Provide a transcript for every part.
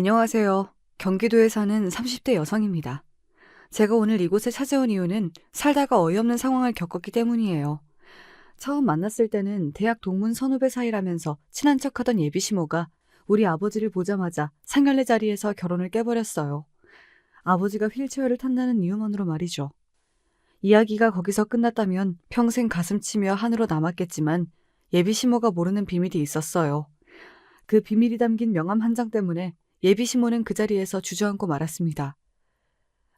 안녕하세요. 경기도에 사는 30대 여성입니다. 제가 오늘 이곳에 찾아온 이유는 살다가 어이없는 상황을 겪었기 때문이에요. 처음 만났을 때는 대학 동문 선후배 사이라면서 친한 척하던 예비 시모가 우리 아버지를 보자마자 상견례 자리에서 결혼을 깨버렸어요. 아버지가 휠체어를 탄다는 이유만으로 말이죠. 이야기가 거기서 끝났다면 평생 가슴 치며 한으로 남았겠지만 예비 시모가 모르는 비밀이 있었어요. 그 비밀이 담긴 명함 한 장 때문에 예비 시모는 그 자리에서 주저앉고 말았습니다.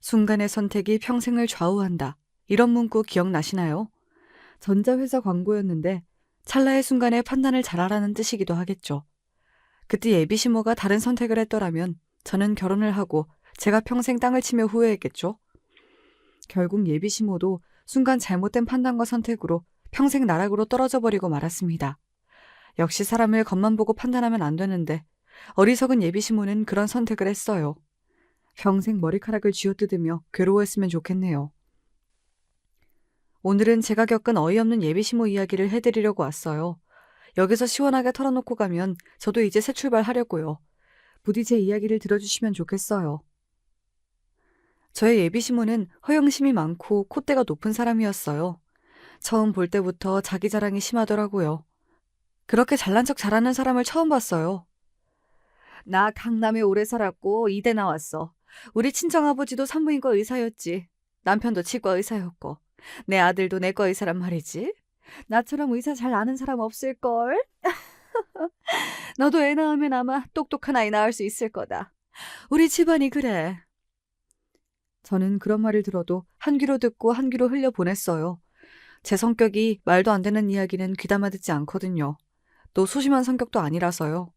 순간의 선택이 평생을 좌우한다. 이런 문구 기억나시나요? 전자회사 광고였는데 찰나의 순간에 판단을 잘하라는 뜻이기도 하겠죠. 그때 예비 시모가 다른 선택을 했더라면 저는 결혼을 하고 제가 평생 땅을 치며 후회했겠죠. 결국 예비 시모도 순간 잘못된 판단과 선택으로 평생 나락으로 떨어져 버리고 말았습니다. 역시 사람을 겉만 보고 판단하면 안 되는데 어리석은 예비 시모는 그런 선택을 했어요. 평생 머리카락을 쥐어뜯으며 괴로워했으면 좋겠네요. 오늘은 제가 겪은 어이없는 예비 시모 이야기를 해드리려고 왔어요. 여기서 시원하게 털어놓고 가면 저도 이제 새 출발하려고요. 부디 제 이야기를 들어주시면 좋겠어요. 저의 예비 시모는 허영심이 많고 콧대가 높은 사람이었어요. 처음 볼 때부터 자기 자랑이 심하더라고요. 그렇게 잘난 척 잘하는 사람을 처음 봤어요. 나 강남에 오래 살았고 이대 나왔어. 우리 친정아버지도 산부인과 의사였지. 남편도 치과 의사였고. 내 아들도 내과 의사란 말이지. 나처럼 의사 잘 아는 사람 없을걸? 너도 애 낳으면 아마 똑똑한 아이 낳을 수 있을 거다. 우리 집안이 그래. 저는 그런 말을 들어도 한 귀로 듣고 한 귀로 흘려 보냈어요. 제 성격이 말도 안 되는 이야기는 귀담아 듣지 않거든요. 또 소심한 성격도 아니라서요.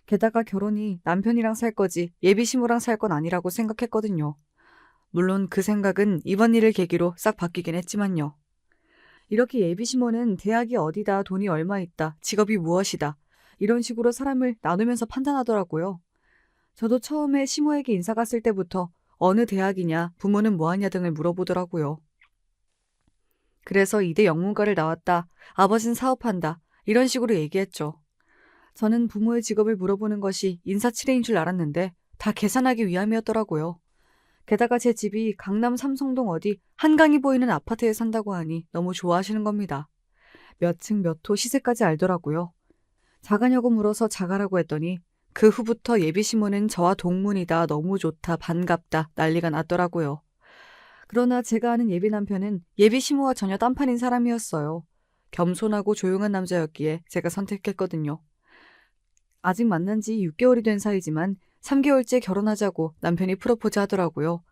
게다가 결혼이 남편이랑 살 거지 예비 시모랑 살 건 아니라고 생각했거든요. 물론 그 생각은 이번 일을 계기로 싹 바뀌긴 했지만요. 이렇게 예비 시모는 대학이 어디다, 돈이 얼마 있다, 직업이 무엇이다 이런 식으로 사람을 나누면서 판단하더라고요. 저도 처음에 시모에게 인사 갔을 때부터 어느 대학이냐, 부모는 뭐하냐 등을 물어보더라고요. 그래서 이대 영문과를 나왔다, 아버진 사업한다 이런 식으로 얘기했죠. 저는 부모의 직업을 물어보는 것이 인사치레인 줄 알았는데 다 계산하기 위함이었더라고요. 게다가 제 집이 강남 삼성동 어디 한강이 보이는 아파트에 산다고 하니 너무 좋아하시는 겁니다. 몇 층 몇 호 시세까지 알더라고요. 자가냐고 물어서 자가라고 했더니 그 후부터 예비 시모는 저와 동문이다, 너무 좋다, 반갑다 난리가 났더라고요. 그러나 제가 아는 예비 남편은 예비 시모와 전혀 딴판인 사람이었어요. 겸손하고 조용한 남자였기에 제가 선택했거든요. 아직 만난 지 6개월이 된 사이지만 3개월째 결혼하자고 남편이 프로포즈 하더라고요.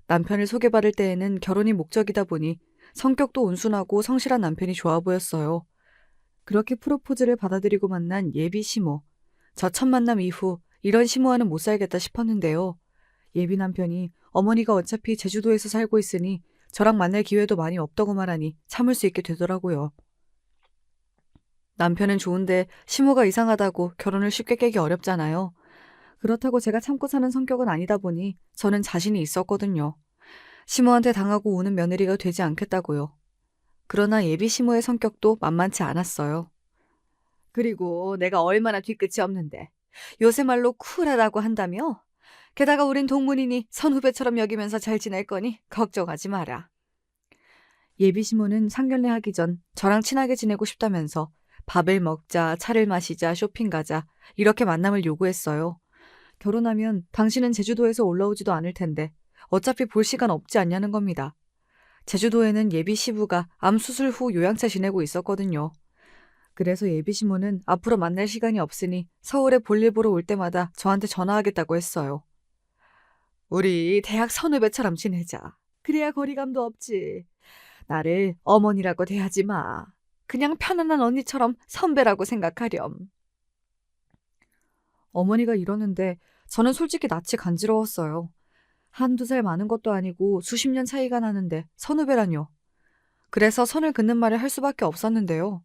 남편을 소개받을 때에는 결혼이 목적이다 보니 성격도 온순하고 성실한 남편이 좋아 보였어요. 그렇게 프로포즈를 받아들이고 만난 예비 시모. 저 첫 만남 이후 이런 시모와는 못 살겠다 싶었는데요. 예비 남편이 어머니가 어차피 제주도에서 살고 있으니 저랑 만날 기회도 많이 없다고 말하니 참을 수 있게 되더라고요. 남편은 좋은데 시모가 이상하다고 결혼을 쉽게 깨기 어렵잖아요. 그렇다고 제가 참고 사는 성격은 아니다 보니 저는 자신이 있었거든요. 시모한테 당하고 우는 며느리가 되지 않겠다고요. 그러나 예비 시모의 성격도 만만치 않았어요. 그리고 내가 얼마나 뒤끝이 없는데 요새 말로 쿨하다고 한다며? 게다가 우린 동문이니 선후배처럼 여기면서 잘 지낼 거니 걱정하지 마라. 예비 시모는 상견례 하기 전 저랑 친하게 지내고 싶다면서 밥을 먹자, 차를 마시자, 쇼핑 가자 이렇게 만남을 요구했어요. 결혼하면 당신은 제주도에서 올라오지도 않을 텐데 어차피 볼 시간 없지 않냐는 겁니다. 제주도에는 예비 시부가 암 수술 후 요양차 지내고 있었거든요. 그래서 예비 시모는 앞으로 만날 시간이 없으니 서울에 볼일 보러 올 때마다 저한테 전화하겠다고 했어요. 우리 대학 선후배처럼 지내자. 그래야 거리감도 없지. 나를 어머니라고 대하지 마. 그냥 편안한 언니처럼 선배라고 생각하렴. 어머니가 이러는데 저는 솔직히 낯이 간지러웠어요. 한두 살 많은 것도 아니고 수십 년 차이가 나는데 선후배라뇨. 그래서 선을 긋는 말을 할 수밖에 없었는데요.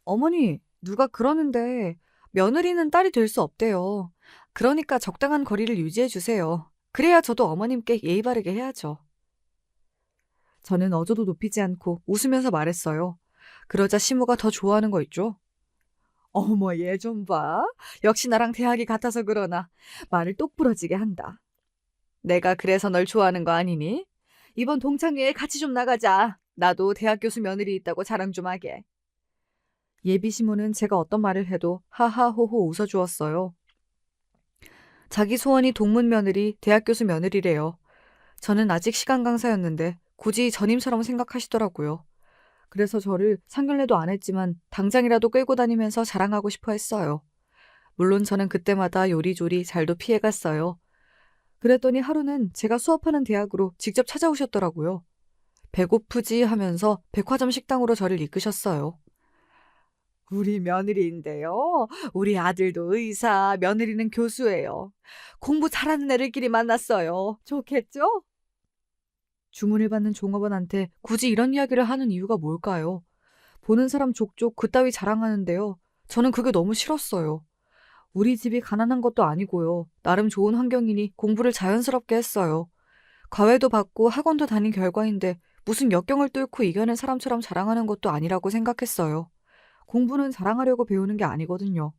어머니, 누가 그러는데 며느리는 딸이 될 수 없대요. 그러니까 적당한 거리를 유지해 주세요. 그래야 저도 어머님께 예의 바르게 해야죠. 저는 어조도 높이지 않고 웃으면서 말했어요. 그러자 시모가 더 좋아하는 거 있죠? 어머, 얘 좀 봐. 역시 나랑 대학이 같아서 그러나 말을 똑부러지게 한다. 내가 그래서 널 좋아하는 거 아니니? 이번 동창회에 같이 좀 나가자. 나도 대학 교수 며느리 있다고 자랑 좀 하게. 예비 시모는 제가 어떤 말을 해도 하하호호 웃어주었어요. 자기 소원이 동문 며느리, 대학 교수 며느리래요. 저는 아직 시간 강사였는데 굳이 전임처럼 생각하시더라고요. 그래서 저를 상견례도 안 했지만 당장이라도 끌고 다니면서 자랑하고 싶어 했어요. 물론 저는 그때마다 요리조리 잘도 피해갔어요. 그랬더니 하루는 제가 수업하는 대학으로 직접 찾아오셨더라고요. 배고프지 하면서 백화점 식당으로 저를 이끄셨어요. 우리 며느리인데요. 우리 아들도 의사, 며느리는 교수예요. 공부 잘하는 애들끼리 만났어요. 좋겠죠? 주문을 받는 종업원한테 굳이 이런 이야기를 하는 이유가 뭘까요? 보는 사람 족족 그따위 자랑하는데요. 저는 그게 너무 싫었어요. 우리 집이 가난한 것도 아니고요. 나름 좋은 환경이니 공부를 자연스럽게 했어요. 과외도 받고 학원도 다닌 결과인데 무슨 역경을 뚫고 이겨낸 사람처럼 자랑하는 것도 아니라고 생각했어요. 공부는 자랑하려고 배우는 게 아니거든요.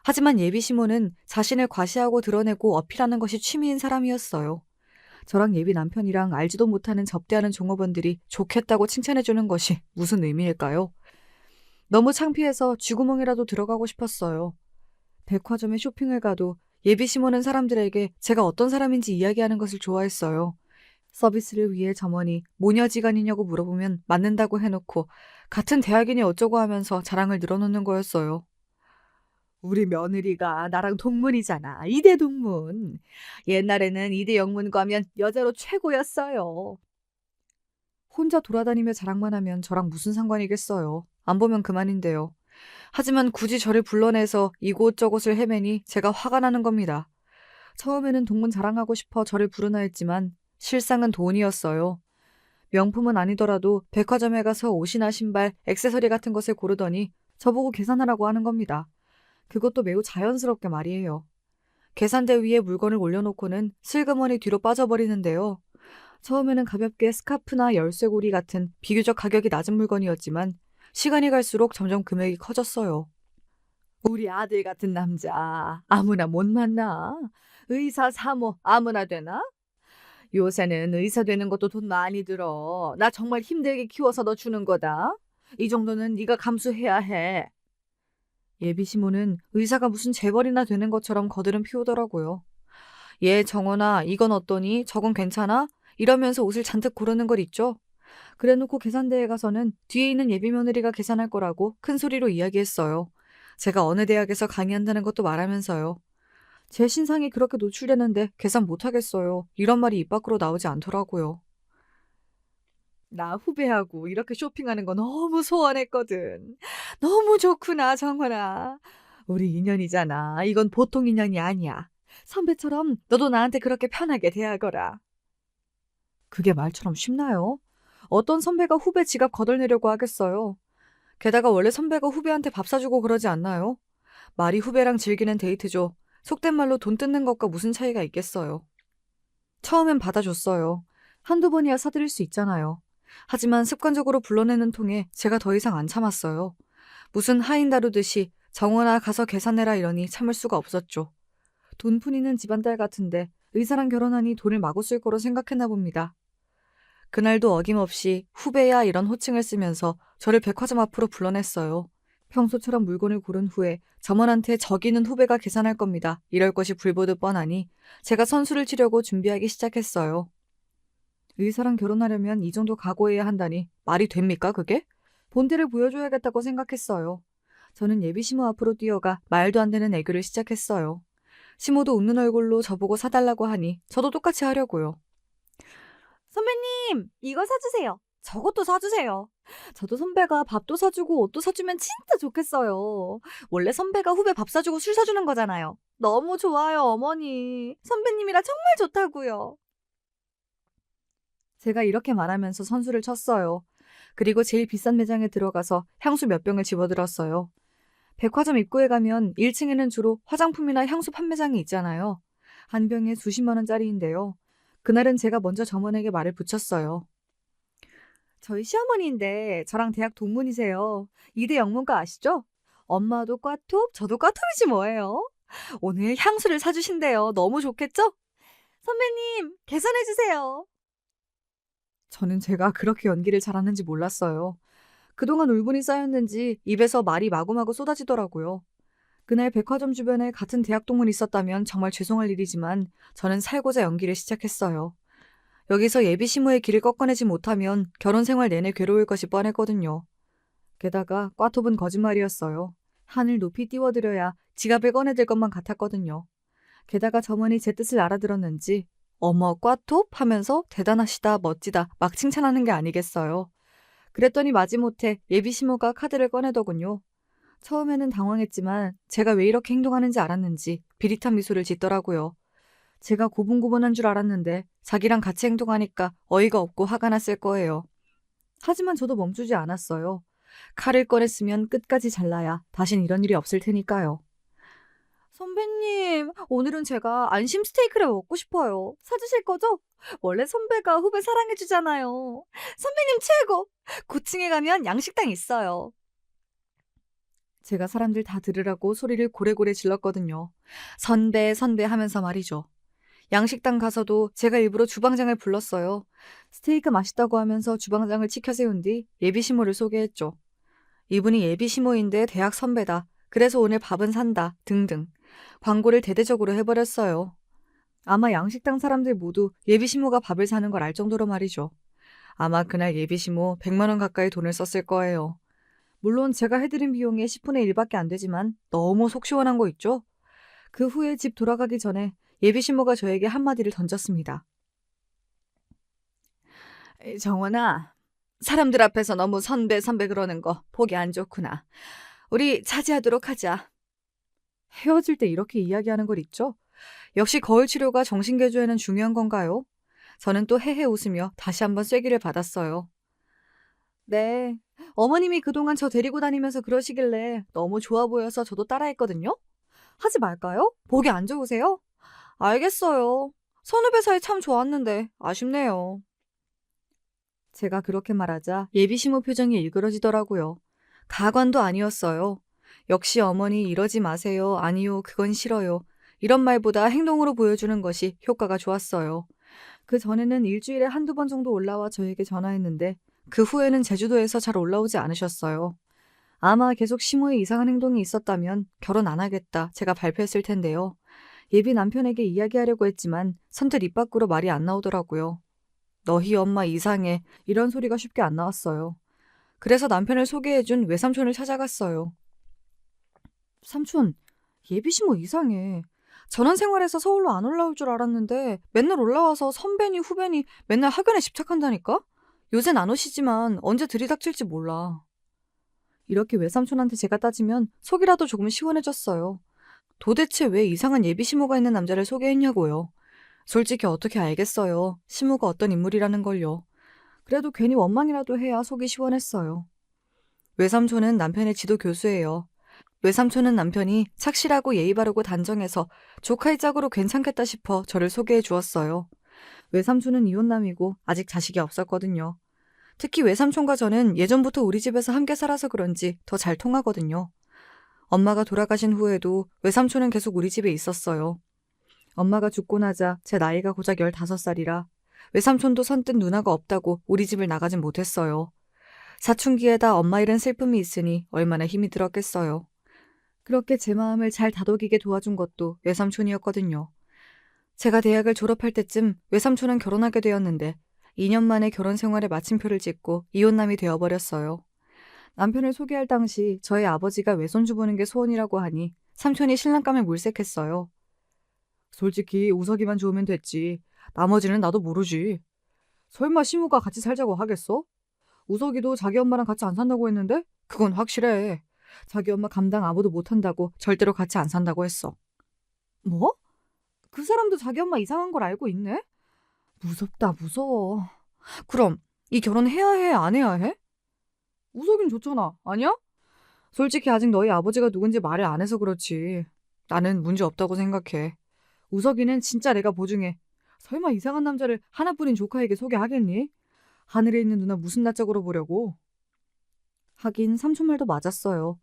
하지만 예비 시모는 자신을 과시하고 드러내고 어필하는 것이 취미인 사람이었어요. 저랑 예비 남편이랑 알지도 못하는 접대하는 종업원들이 좋겠다고 칭찬해주는 것이 무슨 의미일까요? 너무 창피해서 쥐구멍이라도 들어가고 싶었어요. 백화점에 쇼핑을 가도 예비 시모는 사람들에게 제가 어떤 사람인지 이야기하는 것을 좋아했어요. 서비스를 위해 점원이 모녀지간이냐고 물어보면 맞는다고 해놓고 같은 대학이니 어쩌고 하면서 자랑을 늘어놓는 거였어요. 우리 며느리가 나랑 동문이잖아. 이대 동문. 옛날에는 이대 영문고 하면 여자로 최고였어요. 혼자 돌아다니며 자랑만 하면 저랑 무슨 상관이겠어요. 안 보면 그만인데요. 하지만 굳이 저를 불러내서 이곳저곳을 헤매니 제가 화가 나는 겁니다. 처음에는 동문 자랑하고 싶어 저를 부르나 했지만 실상은 돈이었어요. 명품은 아니더라도 백화점에 가서 옷이나 신발, 액세서리 같은 것을 고르더니 저보고 계산하라고 하는 겁니다. 그것도 매우 자연스럽게 말이에요. 계산대 위에 물건을 올려놓고는 슬그머니 뒤로 빠져버리는데요. 처음에는 가볍게 스카프나 열쇠고리 같은 비교적 가격이 낮은 물건이었지만 시간이 갈수록 점점 금액이 커졌어요. 우리 아들 같은 남자 아무나 못 만나. 의사 사모 아무나 되나? 요새는 의사 되는 것도 돈 많이 들어. 나 정말 힘들게 키워서 너 주는 거다. 이 정도는 네가 감수해야 해. 예비 시모는 의사가 무슨 재벌이나 되는 것처럼 거드름 피우더라고요. 얘 정원아, 이건 어떠니? 저건 괜찮아? 이러면서 옷을 잔뜩 고르는 걸 있죠. 그래놓고 계산대에 가서는 뒤에 있는 예비 며느리가 계산할 거라고 큰 소리로 이야기했어요. 제가 어느 대학에서 강의한다는 것도 말하면서요. 제 신상이 그렇게 노출되는데 계산 못하겠어요. 이런 말이 입 밖으로 나오지 않더라고요. 나 후배하고 이렇게 쇼핑하는 거 너무 소원했거든. 너무 좋구나, 정원아. 우리 인연이잖아. 이건 보통 인연이 아니야. 선배처럼 너도 나한테 그렇게 편하게 대하거라. 그게 말처럼 쉽나요? 어떤 선배가 후배 지갑 거덜내려고 하겠어요. 게다가 원래 선배가 후배한테 밥 사주고 그러지 않나요? 말이 후배랑 즐기는 데이트죠. 속된 말로 돈 뜯는 것과 무슨 차이가 있겠어요. 처음엔 받아줬어요. 한두 번이야 사드릴 수 있잖아요. 하지만 습관적으로 불러내는 통에 제가 더 이상 안 참았어요. 무슨 하인 다루듯이 정원아 가서 계산해라 이러니 참을 수가 없었죠. 돈푼이는 집안딸 같은데 의사랑 결혼하니 돈을 마구 쓸 거로 생각했나 봅니다. 그날도 어김없이 후배야 이런 호칭을 쓰면서 저를 백화점 앞으로 불러냈어요. 평소처럼 물건을 고른 후에 점원한테 저기는 후배가 계산할 겁니다. 이럴 것이 불보듯 뻔하니 제가 선수를 치려고 준비하기 시작했어요. 의사랑 결혼하려면 이 정도 각오해야 한다니 말이 됩니까 그게? 본때를 보여줘야겠다고 생각했어요. 저는 예비 시모 앞으로 뛰어가 말도 안 되는 애교를 시작했어요. 시모도 웃는 얼굴로 저보고 사달라고 하니 저도 똑같이 하려고요. 선배님, 이거 사주세요. 저것도 사주세요. 저도 선배가 밥도 사주고 옷도 사주면 진짜 좋겠어요. 원래 선배가 후배 밥 사주고 술 사주는 거잖아요. 너무 좋아요, 어머니. 선배님이라 정말 좋다고요. 제가 이렇게 말하면서 선수를 쳤어요. 그리고 제일 비싼 매장에 들어가서 향수 몇 병을 집어들었어요. 백화점 입구에 가면 1층에는 주로 화장품이나 향수 판매장이 있잖아요. 한 병에 수십만 원짜리인데요. 그날은 제가 먼저 점원에게 말을 붙였어요. 저희 시어머니인데 저랑 대학 동문이세요. 이대 영문과 아시죠? 엄마도 꽈톱, 저도 꽈톱이지 뭐예요. 오늘 향수를 사주신대요. 너무 좋겠죠? 선배님, 계산해주세요. 저는 제가 그렇게 연기를 잘하는지 몰랐어요. 그동안 울분이 쌓였는지 입에서 말이 마구마구 쏟아지더라고요. 그날 백화점 주변에 같은 대학 동문이 있었다면 정말 죄송할 일이지만 저는 살고자 연기를 시작했어요. 여기서 예비 시모의 길을 꺾어내지 못하면 결혼 생활 내내 괴로울 것이 뻔했거든요. 게다가 꽈톱은 거짓말이었어요. 하늘 높이 띄워드려야 지갑을 꺼내들 것만 같았거든요. 게다가 점원이 제 뜻을 알아들었는지 어머 꽈톱 하면서 대단하시다 멋지다 막 칭찬하는 게 아니겠어요. 그랬더니 마지못해 예비 시모가 카드를 꺼내더군요. 처음에는 당황했지만 제가 왜 이렇게 행동하는지 알았는지 비릿한 미소를 짓더라고요. 제가 고분고분한 줄 알았는데 자기랑 같이 행동하니까 어이가 없고 화가 났을 거예요. 하지만 저도 멈추지 않았어요. 칼을 꺼냈으면 끝까지 잘라야 다신 이런 일이 없을 테니까요. 선배님, 오늘은 제가 안심 스테이크를 먹고 싶어요. 사주실 거죠? 원래 선배가 후배 사랑해주잖아요. 선배님 최고! 고층에 가면 양식당 있어요. 제가 사람들 다 들으라고 소리를 고래고래 질렀거든요. 선배, 선배 하면서 말이죠. 양식당 가서도 제가 일부러 주방장을 불렀어요. 스테이크 맛있다고 하면서 주방장을 치켜 세운 뒤 예비시모를 소개했죠. 이분이 예비시모인데 대학 선배다. 그래서 오늘 밥은 산다. 등등. 광고를 대대적으로 해버렸어요. 아마 양식당 사람들 모두 예비시모가 밥을 사는 걸 알 정도로 말이죠. 아마 그날 예비시모 100만 원 가까이 돈을 썼을 거예요. 물론 제가 해드린 비용의 10분의 1밖에 안 되지만 너무 속 시원한 거 있죠? 그 후에 집 돌아가기 전에 예비시모가 저에게 한마디를 던졌습니다. 정원아, 사람들 앞에서 너무 선배 선배 그러는 거 보기 안 좋구나. 우리 자제하도록 하자. 헤어질 때 이렇게 이야기하는 걸 있죠? 역시 거울 치료가 정신개조에는 중요한 건가요? 저는 또 헤헤 웃으며 다시 한번 쐐기를 받았어요. 네, 어머님이 그동안 저 데리고 다니면서 그러시길래 너무 좋아 보여서 저도 따라했거든요? 하지 말까요? 보기 안 좋으세요? 알겠어요. 선후배 사이 참 좋았는데 아쉽네요. 제가 그렇게 말하자 예비시모 표정이 일그러지더라고요. 가관도 아니었어요. 역시 어머니 이러지 마세요. 아니요, 그건 싫어요. 이런 말보다 행동으로 보여주는 것이 효과가 좋았어요. 그 전에는 일주일에 한두 번 정도 올라와 저에게 전화했는데 그 후에는 제주도에서 잘 올라오지 않으셨어요. 아마 계속 시모의 이상한 행동이 있었다면 결혼 안 하겠다 제가 발표했을 텐데요. 예비 남편에게 이야기하려고 했지만 선뜻 입 밖으로 말이 안 나오더라고요. 너희 엄마 이상해 이런 소리가 쉽게 안 나왔어요. 그래서 남편을 소개해준 외삼촌을 찾아갔어요. 삼촌, 예비시모 이상해. 전원생활에서 서울로 안 올라올 줄 알았는데 맨날 올라와서 선배니 후배니 맨날 학연에 집착한다니까? 요샌 안 오시지만 언제 들이닥칠지 몰라. 이렇게 외삼촌한테 제가 따지면 속이라도 조금 시원해졌어요. 도대체 왜 이상한 예비시모가 있는 남자를 소개했냐고요. 솔직히 어떻게 알겠어요. 시모가 어떤 인물이라는 걸요. 그래도 괜히 원망이라도 해야 속이 시원했어요. 외삼촌은 남편의 지도 교수예요. 외삼촌은 남편이 착실하고 예의 바르고 단정해서 조카의 짝으로 괜찮겠다 싶어 저를 소개해 주었어요. 외삼촌은 이혼남이고 아직 자식이 없었거든요. 특히 외삼촌과 저는 예전부터 우리 집에서 함께 살아서 그런지 더 잘 통하거든요. 엄마가 돌아가신 후에도 외삼촌은 계속 우리 집에 있었어요. 엄마가 죽고 나자 제 나이가 고작 15살이라 외삼촌도 선뜻 누나가 없다고 우리 집을 나가진 못했어요. 사춘기에다 엄마 잃은 슬픔이 있으니 얼마나 힘이 들었겠어요. 그렇게 제 마음을 잘 다독이게 도와준 것도 외삼촌이었거든요. 제가 대학을 졸업할 때쯤 외삼촌은 결혼하게 되었는데 2년 만에 결혼 생활에 마침표를 찍고 이혼남이 되어버렸어요. 남편을 소개할 당시 저희 아버지가 외손주 보는 게 소원이라고 하니 삼촌이 신랑감을 물색했어요. 솔직히 우석이만 좋으면 됐지. 나머지는 나도 모르지. 설마 시무가 같이 살자고 하겠어? 우석이도 자기 엄마랑 같이 안 산다고 했는데? 그건 확실해. 자기 엄마 감당 아무도 못한다고 절대로 같이 안 산다고 했어. 뭐? 그 사람도 자기 엄마 이상한 걸 알고 있네? 무섭다, 무서워. 그럼 이 결혼 해야 해, 안 해야 해? 우석이는 좋잖아, 아니야? 솔직히 아직 너희 아버지가 누군지 말을 안 해서 그렇지. 나는 문제 없다고 생각해. 우석이는 진짜 내가 보증해. 설마 이상한 남자를 하나뿐인 조카에게 소개하겠니? 하늘에 있는 누나 무슨 낯짝으로 보려고? 하긴 삼촌 말도 맞았어요.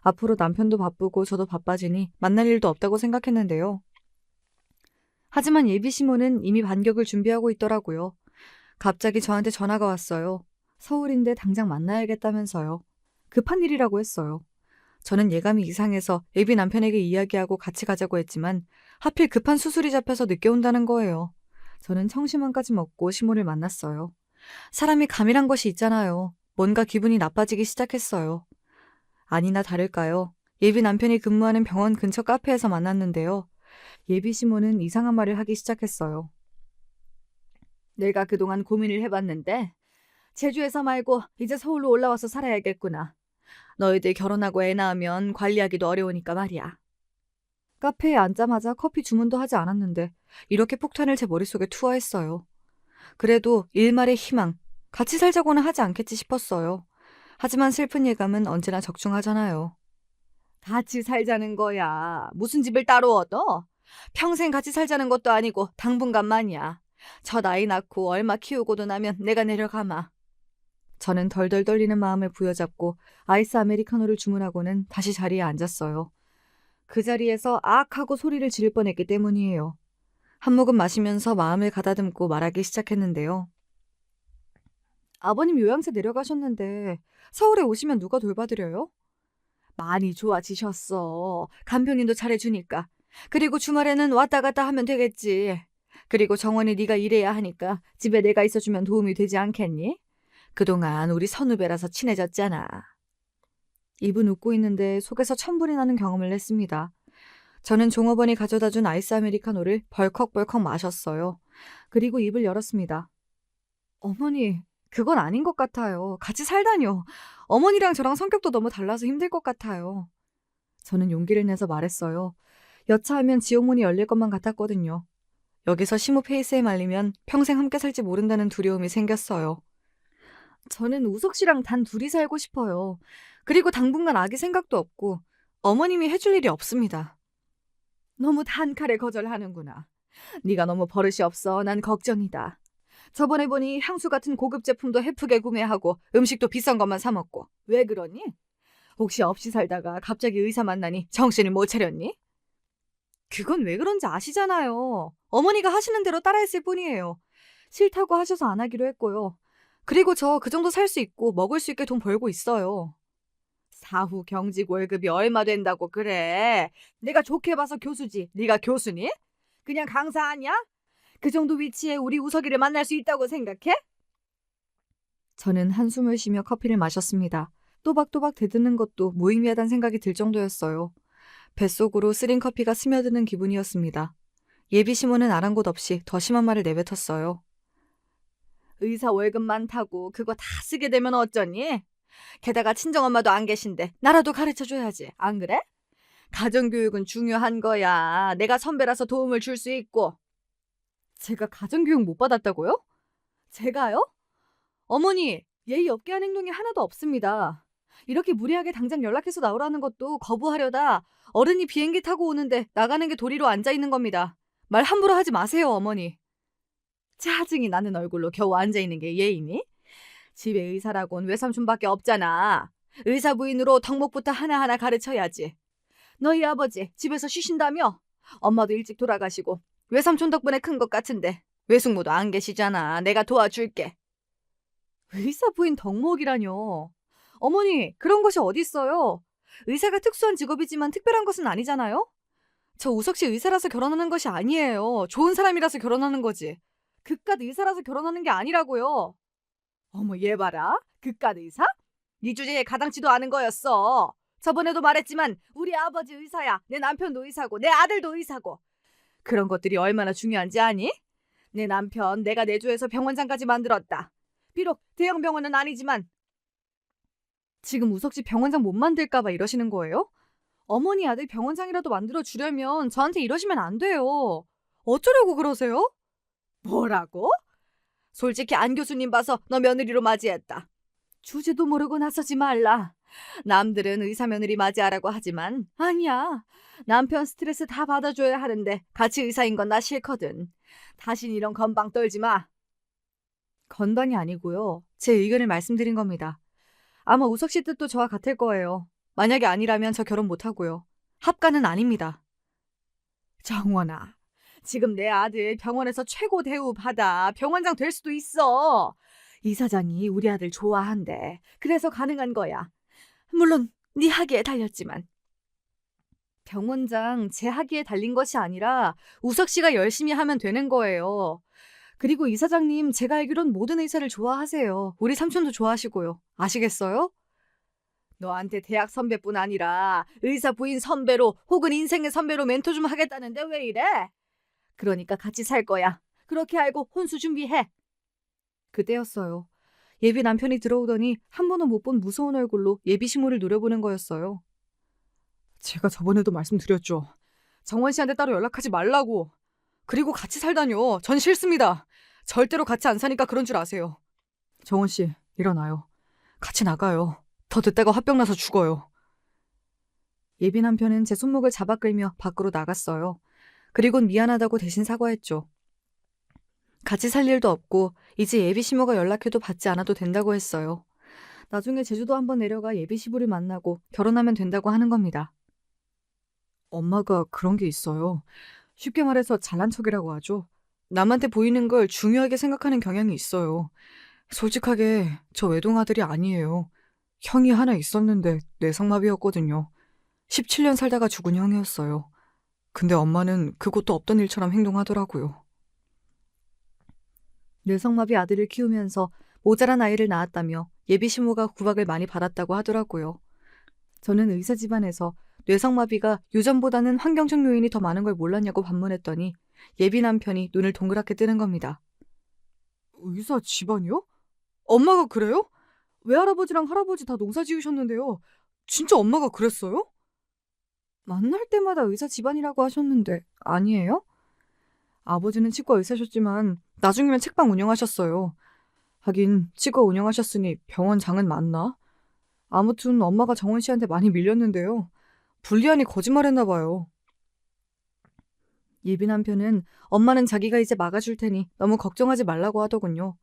앞으로 남편도 바쁘고 저도 바빠지니 만날 일도 없다고 생각했는데요. 하지만 예비 시모는 이미 반격을 준비하고 있더라고요. 갑자기 저한테 전화가 왔어요. 서울인데 당장 만나야겠다면서요. 급한 일이라고 했어요. 저는 예감이 이상해서 예비 남편에게 이야기하고 같이 가자고 했지만 하필 급한 수술이 잡혀서 늦게 온다는 거예요. 저는 청심환까지 먹고 시모를 만났어요. 사람이 감이란 것이 있잖아요. 뭔가 기분이 나빠지기 시작했어요. 아니나 다를까요? 예비 남편이 근무하는 병원 근처 카페에서 만났는데요. 예비 시모는 이상한 말을 하기 시작했어요. 내가 그동안 고민을 해봤는데 제주에서 말고 이제 서울로 올라와서 살아야겠구나. 너희들 결혼하고 애 낳으면 관리하기도 어려우니까 말이야. 카페에 앉자마자 커피 주문도 하지 않았는데 이렇게 폭탄을 제 머릿속에 투하했어요. 그래도 일말의 희망, 같이 살자고는 하지 않겠지 싶었어요. 하지만 슬픈 예감은 언제나 적중하잖아요. 같이 살자는 거야. 무슨 집을 따로 얻어? 평생 같이 살자는 것도 아니고 당분간만이야. 첫 아이 낳고 얼마 키우고도 나면 내가 내려가마. 저는 덜덜 떨리는 마음을 부여잡고 아이스 아메리카노를 주문하고는 다시 자리에 앉았어요. 그 자리에서 악 하고 소리를 지를 뻔했기 때문이에요. 한 모금 마시면서 마음을 가다듬고 말하기 시작했는데요. 아버님 요양사 내려가셨는데 서울에 오시면 누가 돌봐드려요? 많이 좋아지셨어. 간병인도 잘해주니까. 그리고 주말에는 왔다 갔다 하면 되겠지. 그리고 정원이 네가 일해야 하니까 집에 내가 있어주면 도움이 되지 않겠니? 그동안 우리 선후배라서 친해졌잖아. 입은 웃고 있는데 속에서 천불이 나는 경험을 했습니다. 저는 종업원이 가져다준 아이스 아메리카노를 벌컥벌컥 마셨어요. 그리고 입을 열었습니다. 어머니, 그건 아닌 것 같아요. 같이 살다뇨. 어머니랑 저랑 성격도 너무 달라서 힘들 것 같아요. 저는 용기를 내서 말했어요. 여차하면 지옥문이 열릴 것만 같았거든요. 여기서 시모 페이스에 말리면 평생 함께 살지 모른다는 두려움이 생겼어요. 저는 우석 씨랑 단 둘이 살고 싶어요. 그리고 당분간 아기 생각도 없고 어머님이 해줄 일이 없습니다. 너무 단칼에 거절하는구나. 네가 너무 버릇이 없어. 난 걱정이다. 저번에 보니 향수 같은 고급 제품도 헤프게 구매하고 음식도 비싼 것만 사 먹고. 왜 그러니? 혹시 없이 살다가 갑자기 의사 만나니 정신을 못 차렸니? 그건 왜 그런지 아시잖아요. 어머니가 하시는 대로 따라했을 뿐이에요. 싫다고 하셔서 안 하기로 했고요. 그리고 저 그 정도 살 수 있고 먹을 수 있게 돈 벌고 있어요. 사후 경직 월급이 얼마 된다고 그래. 내가 좋게 봐서 교수지. 네가 교수니? 그냥 강사 아니야? 그 정도 위치에 우리 우석이를 만날 수 있다고 생각해? 저는 한숨을 쉬며 커피를 마셨습니다. 또박또박 대드는 것도 무의미하다는 생각이 들 정도였어요. 뱃속으로 쓰린 커피가 스며드는 기분이었습니다. 예비 시모는 아랑곳 없이 더 심한 말을 내뱉었어요. 의사 월급 많다고 그거 다 쓰게 되면 어쩌니? 게다가 친정엄마도 안 계신데 나라도 가르쳐줘야지. 안 그래? 가정교육은 중요한 거야. 내가 선배라서 도움을 줄 수 있고. 제가 가정교육 못 받았다고요? 제가요? 어머니, 예의 없게 한 행동이 하나도 없습니다. 이렇게 무리하게 당장 연락해서 나오라는 것도 거부하려다 어른이 비행기 타고 오는데 나가는 게 도리로 앉아있는 겁니다. 말 함부로 하지 마세요, 어머니. 짜증이 나는 얼굴로 겨우 앉아있는 게 예의니? 집에 의사라곤 외삼촌밖에 없잖아. 의사 부인으로 덕목부터 하나하나 가르쳐야지. 너희 아버지 집에서 쉬신다며? 엄마도 일찍 돌아가시고 외삼촌 덕분에 큰 것 같은데 외숙모도 안 계시잖아. 내가 도와줄게. 의사 부인 덕목이라뇨. 어머니, 그런 것이 어딨어요. 의사가 특수한 직업이지만 특별한 것은 아니잖아요? 저 우석 씨 의사라서 결혼하는 것이 아니에요. 좋은 사람이라서 결혼하는 거지. 그깟 의사라서 결혼하는 게 아니라고요. 어머, 얘 봐라. 그깟 의사? 네 주제에 가당치도 않은 거였어. 저번에도 말했지만 우리 아버지 의사야. 내 남편도 의사고 내 아들도 의사고. 그런 것들이 얼마나 중요한지 아니? 내 남편 내가 내조해서 병원장까지 만들었다. 비록 대형 병원은 아니지만. 지금 우석 씨 병원장 못 만들까 봐 이러시는 거예요? 어머니 아들 병원장이라도 만들어 주려면 저한테 이러시면 안 돼요. 어쩌려고 그러세요? 뭐라고? 솔직히 안 교수님 봐서 너 며느리로 맞이했다. 주제도 모르고 나서지 말라. 남들은 의사 며느리 맞이하라고 하지만 아니야. 남편 스트레스 다 받아줘야 하는데 같이 의사인 건 나 싫거든. 다신 이런 건방 떨지 마. 건방이 아니고요. 제 의견을 말씀드린 겁니다. 아마 우석 씨 뜻도 저와 같을 거예요. 만약에 아니라면 저 결혼 못하고요. 합가는 아닙니다. 정원아, 지금 내 아들 병원에서 최고 대우 받아 병원장 될 수도 있어. 이사장이 우리 아들 좋아한대. 그래서 가능한 거야. 물론 네 학위에 달렸지만. 병원장 제 학위에 달린 것이 아니라 우석 씨가 열심히 하면 되는 거예요. 그리고 이사장님, 제가 알기론 모든 의사를 좋아하세요. 우리 삼촌도 좋아하시고요. 아시겠어요? 너한테 대학 선배뿐 아니라 의사 부인 선배로 혹은 인생의 선배로 멘토 좀 하겠다는데 왜 이래? 그러니까 같이 살 거야. 그렇게 알고 혼수 준비해. 그때였어요. 예비 남편이 들어오더니 한 번도 못 본 무서운 얼굴로 예비 시모를 노려보는 거였어요. 제가 저번에도 말씀드렸죠. 정원 씨한테 따로 연락하지 말라고. 그리고 같이 살다뇨. 전 싫습니다. 절대로 같이 안 사니까 그런 줄 아세요. 정원 씨, 일어나요. 같이 나가요. 더 듣다가 화병 나서 죽어요. 예비 남편은 제 손목을 잡아 끌며 밖으로 나갔어요. 그리곤 미안하다고 대신 사과했죠. 같이 살 일도 없고 이제 예비 시모가 연락해도 받지 않아도 된다고 했어요. 나중에 제주도 한번 내려가 예비 시부를 만나고 결혼하면 된다고 하는 겁니다. 엄마가 그런 게 있어요. 쉽게 말해서 잘난 척이라고 하죠. 남한테 보이는 걸 중요하게 생각하는 경향이 있어요. 솔직하게 저 외동아들이 아니에요. 형이 하나 있었는데 뇌성마비였거든요. 17년 살다가 죽은 형이었어요. 근데 엄마는 그것도 없던 일처럼 행동하더라고요. 뇌성마비 아들을 키우면서 모자란 아이를 낳았다며 예비 시모가 구박을 많이 받았다고 하더라고요. 저는 의사 집안에서 뇌성마비가 유전보다는 환경적 요인이 더 많은 걸 몰랐냐고 반문했더니 예비 남편이 눈을 동그랗게 뜨는 겁니다. 의사 집안이요? 엄마가 그래요? 외할아버지랑 할아버지 다 농사 지으셨는데요. 진짜 엄마가 그랬어요? 만날 때마다 의사 집안이라고 하셨는데 아니에요? 아버지는 치과 의사셨지만 나중에는 책방 운영하셨어요. 하긴 치과 운영하셨으니 병원장은 맞나? 아무튼 엄마가 정원 씨한테 많이 밀렸는데요. 불리하니 거짓말했나 봐요. 예비 남편은 엄마는 자기가 이제 막아줄 테니 너무 걱정하지 말라고 하더군요.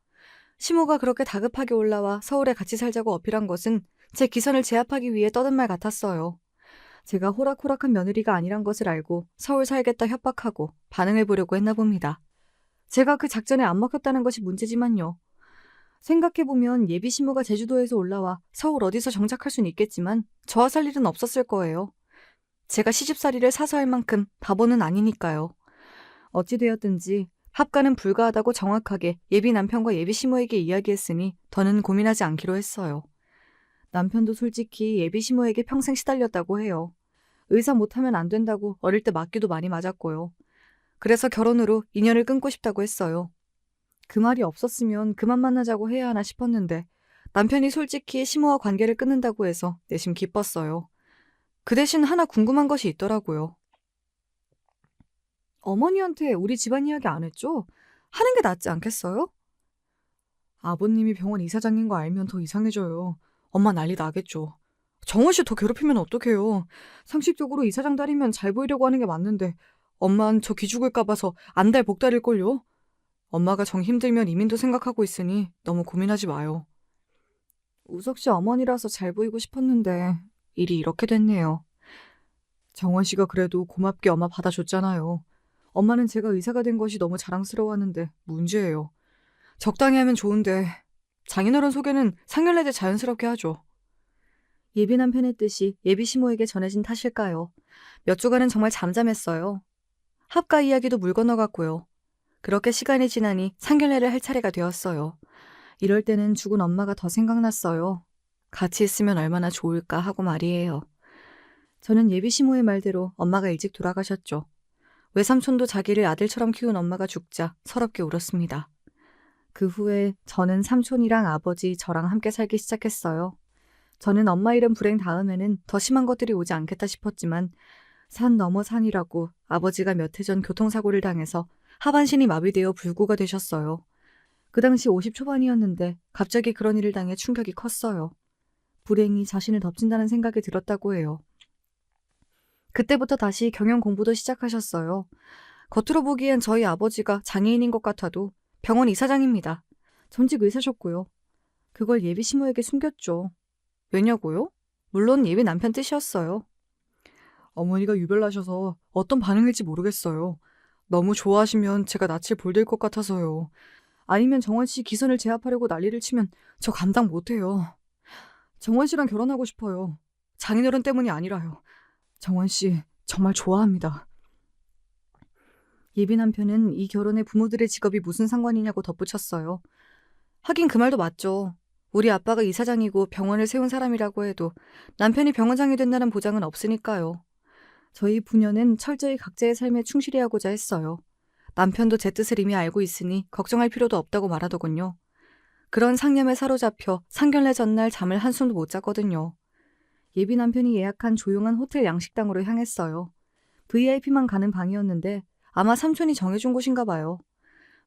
시모가 그렇게 다급하게 올라와 서울에 같이 살자고 어필한 것은 제 기선을 제압하기 위해 떠든 말 같았어요. 제가 호락호락한 며느리가 아니란 것을 알고 서울 살겠다 협박하고 반응을 보려고 했나 봅니다. 제가 그 작전에 안 먹혔다는 것이 문제지만요. 생각해보면 예비 시모가 제주도에서 올라와 서울 어디서 정착할 수는 있겠지만 저와 살 일은 없었을 거예요. 제가 시집살이를 사서 할 만큼 바보는 아니니까요. 어찌되었든지 합가는 불가하다고 정확하게 예비 남편과 예비 시모에게 이야기했으니 더는 고민하지 않기로 했어요. 남편도 솔직히 예비 시모에게 평생 시달렸다고 해요. 의사 못하면 안 된다고 어릴 때 맞기도 많이 맞았고요. 그래서 결혼으로 인연을 끊고 싶다고 했어요. 그 말이 없었으면 그만 만나자고 해야 하나 싶었는데 남편이 솔직히 시모와 관계를 끊는다고 해서 내심 기뻤어요. 그 대신 하나 궁금한 것이 있더라고요. 어머니한테 우리 집안 이야기 안 했죠? 하는 게 낫지 않겠어요? 아버님이 병원 이사장인 거 알면 더 이상해져요. 엄마 난리 나겠죠. 정원 씨 더 괴롭히면 어떡해요. 상식적으로 이사장 딸이면 잘 보이려고 하는 게 맞는데 엄만 저 기죽을까 봐서 안달 복달일걸요. 엄마가 정 힘들면 이민도 생각하고 있으니 너무 고민하지 마요. 우석 씨 어머니라서 잘 보이고 싶었는데 일이 이렇게 됐네요. 정원 씨가 그래도 고맙게 엄마 받아줬잖아요. 엄마는 제가 의사가 된 것이 너무 자랑스러워하는데 문제예요. 적당히 하면 좋은데 장인어른 소개는 상견례 때 자연스럽게 하죠. 예비 남편의 뜻이 예비 시모에게 전해진 탓일까요? 몇 주간은 정말 잠잠했어요. 합가 이야기도 물 건너갔고요. 그렇게 시간이 지나니 상견례를 할 차례가 되었어요. 이럴 때는 죽은 엄마가 더 생각났어요. 같이 있으면 얼마나 좋을까 하고 말이에요. 저는 예비 시모의 말대로 엄마가 일찍 돌아가셨죠. 외삼촌도 자기를 아들처럼 키운 엄마가 죽자 서럽게 울었습니다. 그 후에 저는 삼촌이랑 아버지, 저랑 함께 살기 시작했어요. 저는 엄마 잃은 불행 다음에는 더 심한 것들이 오지 않겠다 싶었지만 산 넘어 산이라고 아버지가 몇 해 전 교통사고를 당해서 하반신이 마비되어 불구가 되셨어요. 그 당시 50 초반이었는데 갑자기 그런 일을 당해 충격이 컸어요. 불행이 자신을 덮친다는 생각이 들었다고 해요. 그때부터 다시 경영 공부도 시작하셨어요. 겉으로 보기엔 저희 아버지가 장애인인 것 같아도 병원 이사장입니다. 전직 의사셨고요. 그걸 예비 시모에게 숨겼죠. 왜냐고요? 물론 예비 남편 뜻이었어요. 어머니가 유별나셔서 어떤 반응일지 모르겠어요. 너무 좋아하시면 제가 낯을 볼들 것 같아서요. 아니면 정원 씨 기선을 제압하려고 난리를 치면 저 감당 못해요. 정원 씨랑 결혼하고 싶어요. 장인어른 때문이 아니라요. 정원 씨 정말 좋아합니다. 예비 남편은 이 결혼에 부모들의 직업이 무슨 상관이냐고 덧붙였어요. 하긴 그 말도 맞죠. 우리 아빠가 이사장이고 병원을 세운 사람이라고 해도 남편이 병원장이 된다는 보장은 없으니까요. 저희 부녀는 철저히 각자의 삶에 충실히 하고자 했어요. 남편도 제 뜻을 이미 알고 있으니 걱정할 필요도 없다고 말하더군요. 그런 상념에 사로잡혀 상견례 전날 잠을 한숨도 못 잤거든요. 예비 남편이 예약한 조용한 호텔 양식당으로 향했어요. VIP만 가는 방이었는데 아마 삼촌이 정해준 곳인가 봐요.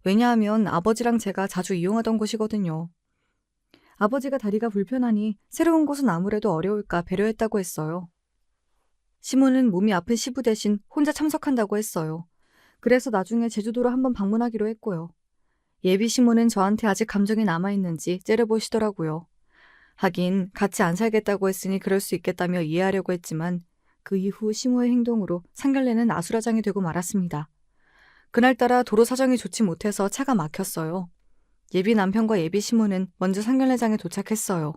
왜냐하면 아버지랑 제가 자주 이용하던 곳이거든요. 아버지가 다리가 불편하니 새로운 곳은 아무래도 어려울까 배려했다고 했어요. 시모는 몸이 아픈 시부 대신 혼자 참석한다고 했어요. 그래서 나중에 제주도로 한번 방문하기로 했고요. 예비 시모는 저한테 아직 감정이 남아있는지 째려보시더라고요. 하긴 같이 안 살겠다고 했으니 그럴 수 있겠다며 이해하려고 했지만 그 이후 시모의 행동으로 상견례는 아수라장이 되고 말았습니다. 그날따라 도로 사정이 좋지 못해서 차가 막혔어요. 예비 남편과 예비 시모는 먼저 상견례장에 도착했어요.